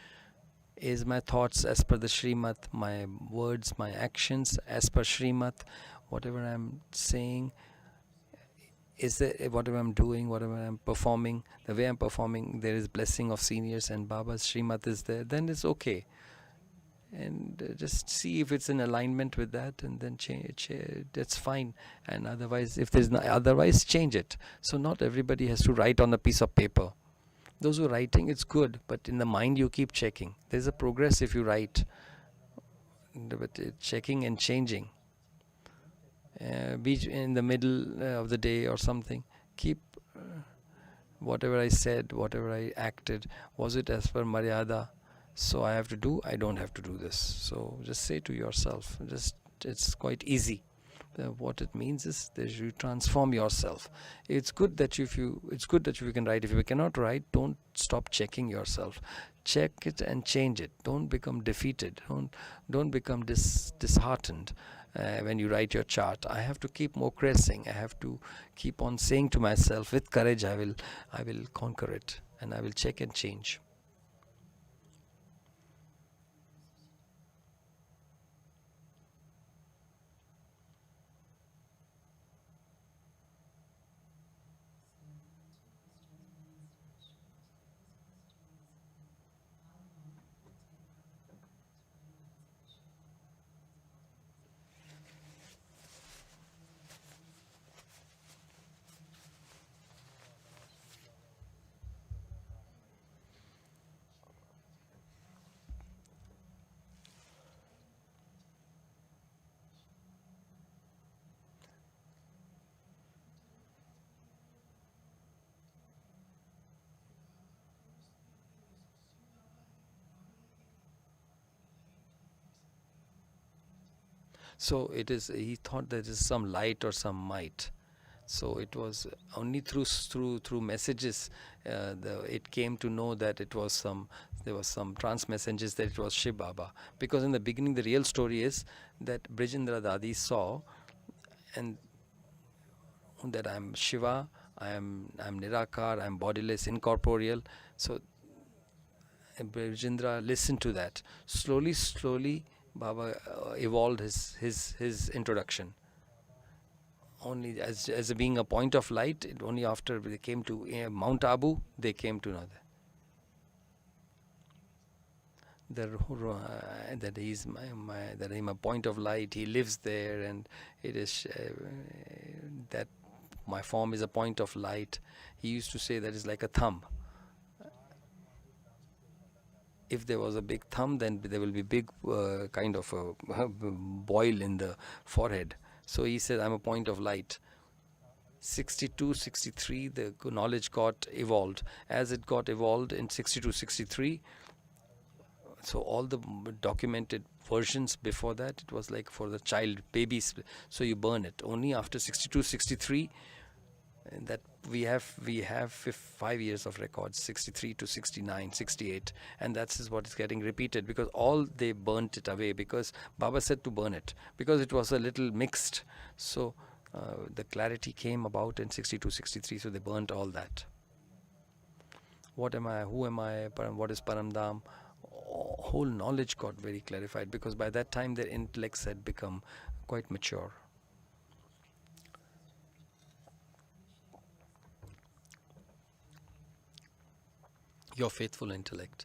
Is my thoughts as per the Srimad, my words, my actions as per Srimad, whatever I'm saying, is there whatever I'm doing, whatever I'm performing, the way I'm performing, there is blessing of seniors and Baba's Srimad is there, then it's okay. And just see if it's in alignment with that, and then change. That's fine. And otherwise, if there's otherwise, change it. So not everybody has to write on a piece of paper. Those who are writing, it's good, but in the mind you keep checking. There's a progress if you write. but checking and changing. Be in the middle of the day or something. Keep whatever I said, whatever I acted, was it as per Maryada? So I have to do, I don't have to do this. So just say to yourself, just it's quite easy. What it means is that you transform yourself. It's good that if you can write. If you cannot write, don't stop checking yourself. Check it and change it. Don't become defeated. Don't become disheartened when you write your chart. I have to keep progressing. I have to keep on saying to myself, with courage, I will conquer it, and I will check and change. So it is. He thought there is some light or some might. So it was only through messages it came to know that there was some trance messages that it was Shiv Baba. Because in the beginning the real story is that Brijendra Dadi saw and that I am Shiva, I'm Nirakar, I'm bodiless, incorporeal. So Brijendra listened to that. Slowly Baba evolved his introduction. Only as a being a point of light, only after they came to Mount Abu, they came to know that he's that I'm a point of light. He lives there, and it is that my form is a point of light. He used to say that is like a thumb. If there was a big thumb, then there will be big kind of a boil in the forehead. So he said, I'm a point of light. 62, 63, the knowledge got evolved. As it got evolved in 62, 63, so all the documented versions before that, it was like for the child, babies, so you burn it. Only after 62, 63, that we have 5 years of records, 63 to 69, 68, and that's what is getting repeated, because all they burnt it away, because Baba said to burn it, because it was a little mixed. So the clarity came about in 62, 63, so they burnt all that. What am I? Who am I? What is Paramdam? Whole knowledge got very clarified, because by that time their intellects had become quite mature. Your faithful intellect.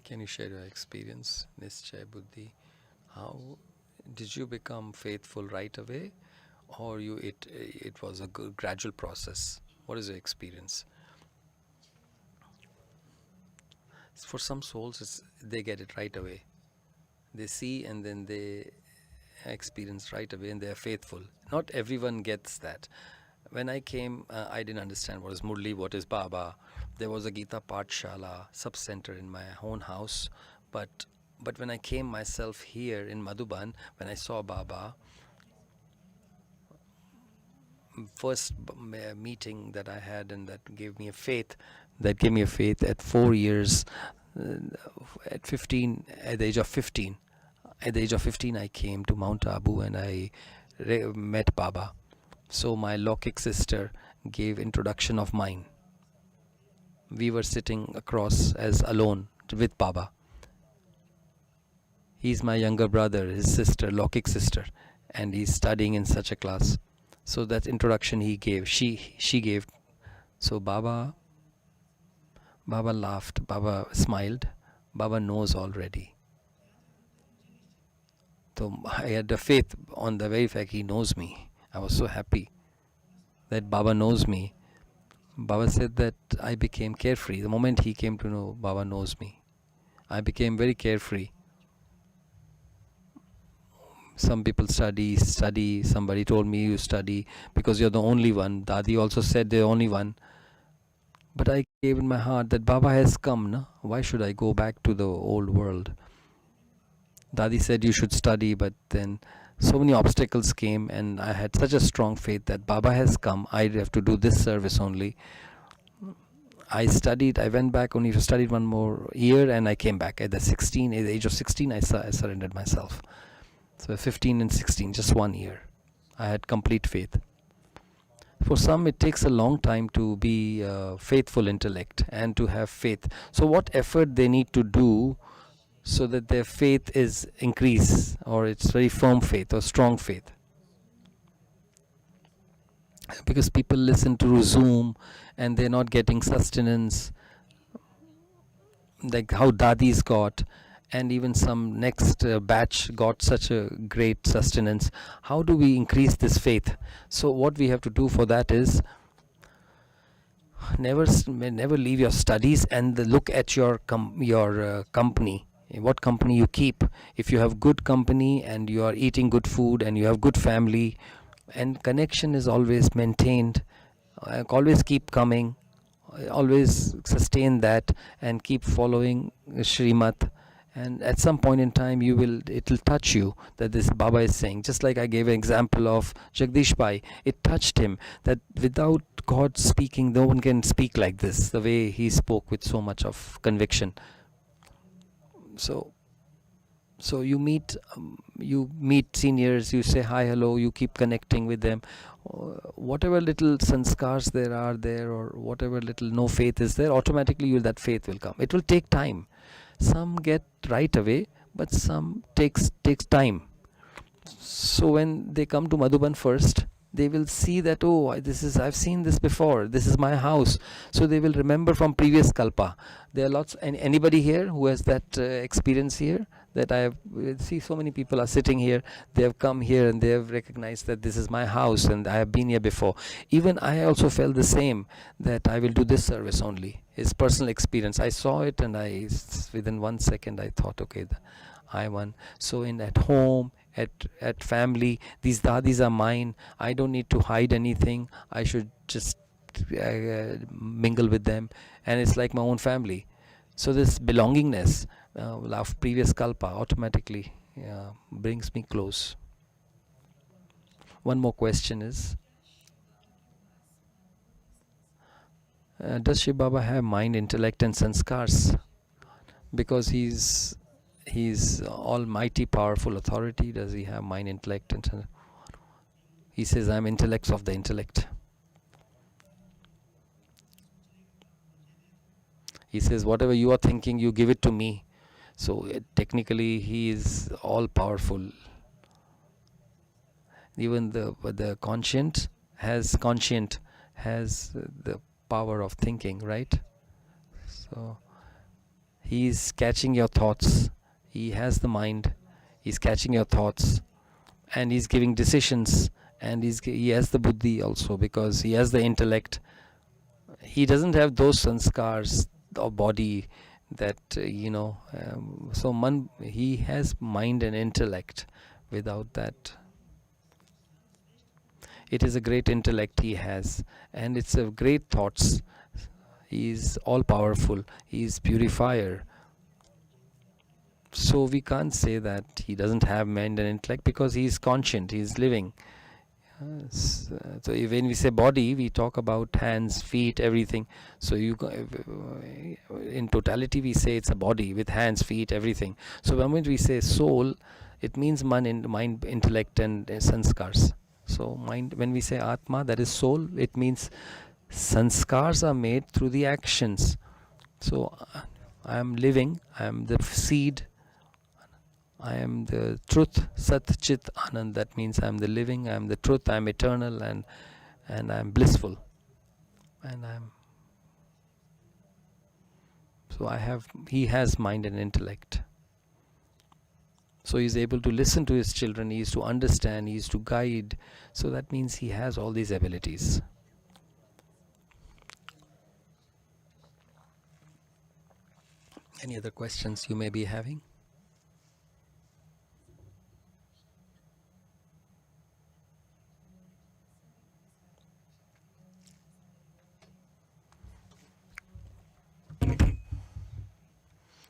Can you share your experience, Nischay Buddhi? How did you become faithful right away, or it was a gradual process? What is your experience? For some souls, they get it right away. They see and then they experience right away, and they are faithful. Not everyone gets that. When I came, I didn't understand what is Murli, what is Baba. There was a Gita Pathshala sub-center in my own house, but when I came myself here in Madhuban, when I saw Baba, first meeting that I had, and that gave me a faith. At 4 years, at 15, at the age of 15. At the age of 15, I came to Mount Abu and I met Baba. So my Lokik sister gave introduction of mine. We were sitting across as alone with Baba. He's my younger brother, his sister, Lokik sister, and he's studying in such a class. So that introduction he gave, she gave. So Baba laughed, Baba smiled, Baba knows already. So I had the faith on the very fact he knows me. I was so happy that Baba knows me. Baba said that I became carefree. The moment he came to know Baba knows me, I became very carefree. Some people study. Somebody told me you study because you're the only one. Dadi also said the only one. But I gave in my heart that Baba has come, na? Why should I go back to the old world? Dadi said you should study, but then so many obstacles came, and I had such a strong faith that Baba has come. I have to do this service only. I studied. I went back only to study one more year, and I came back at the age of 16. I surrendered myself. So 15 and 16, just 1 year. I had complete faith. For some, it takes a long time to be faithful intellect and to have faith. So what effort they need to do so that their faith is increased, or it's very firm faith or strong faith? Because people listen to Zoom and they're not getting sustenance, like how Dadi's got, and even some next batch got such a great sustenance. How do we increase this faith? So what we have to do for that is never leave your studies and look at your company, what company you keep. If you have good company and you are eating good food and you have good family and connection is always maintained, always keep coming, always sustain that and keep following Srimat, and at some point in time it will touch you that this Baba is saying. Just like I gave an example of Jagdish Bhai, it touched him that without God speaking, no one can speak like this, the way he spoke with so much of conviction. So you meet seniors, you say hi, hello, you keep connecting with them. Whatever little sanskars there are there, or whatever little no faith is there, automatically that faith will come. It will take time. Some get right away, but some takes time. So when they come to Madhuban first, they will see that, oh, I've seen this before, this is my house. So they will remember from previous kalpa. There are lots. Anybody here who has that experience here? That I see so many people are sitting here, they have come here and they have recognized that this is my house and I have been here before. Even I also felt the same, that I will do this service only. It's personal experience. I saw it and within 1 second I thought, okay, I won. So at home, at family, these dadis are mine. I don't need to hide anything. I should just mingle with them, and it's like my own family. So this belongingness of previous kalpa automatically brings me close. One more question is, does Shiv Baba have mind, intellect and sanskars? Because he's almighty, powerful authority. Does he have mind, intellect and he says, I'm intellects of the intellect. He says, whatever you are thinking, you give it to me. So technically he is all powerful. Even the conscient has the power of thinking, right? So he is catching your thoughts. He has the mind. He's catching your thoughts, and he's giving decisions. And he has the buddhi also, because he has the intellect. He doesn't have those sanskars of body that so he has mind and intellect. Without that, it is a great intellect he has, and it's a great thoughts. He is all powerful. He is purifier. So we can't say that he doesn't have mind and intellect, because he is conscient, he is living. So when we say body, we talk about hands, feet, everything. So in totality we say it's a body with hands, feet, everything. So when we say soul, it means mind, intellect and sanskars. So mind, when we say atma, that is soul, it means sanskars are made through the actions. So I am living, I am the seed, I am the truth, Sat Chit Anand. That means I am the living, I am the truth, I am eternal, and I am blissful. And he has mind and intellect. So he is able to listen to his children, he is to understand, he is to guide. So that means he has all these abilities. Any other questions you may be having?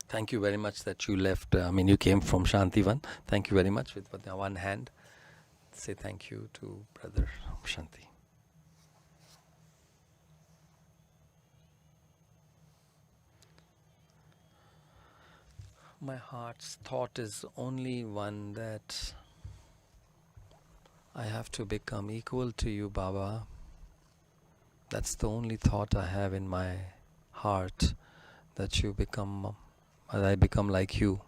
Thank you very much that you left. You came from Shantivan. Thank you very much. With one hand, say thank you to Brother Shanti. My heart's thought is only one that I have to become equal to you, Baba. That's the only thought I have in my heart, that I become like you.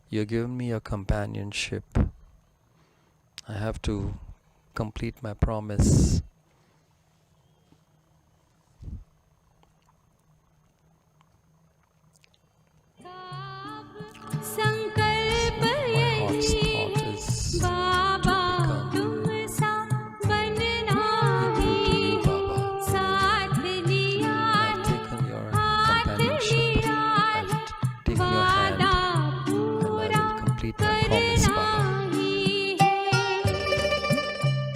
You're giving me your companionship. I have to complete my promise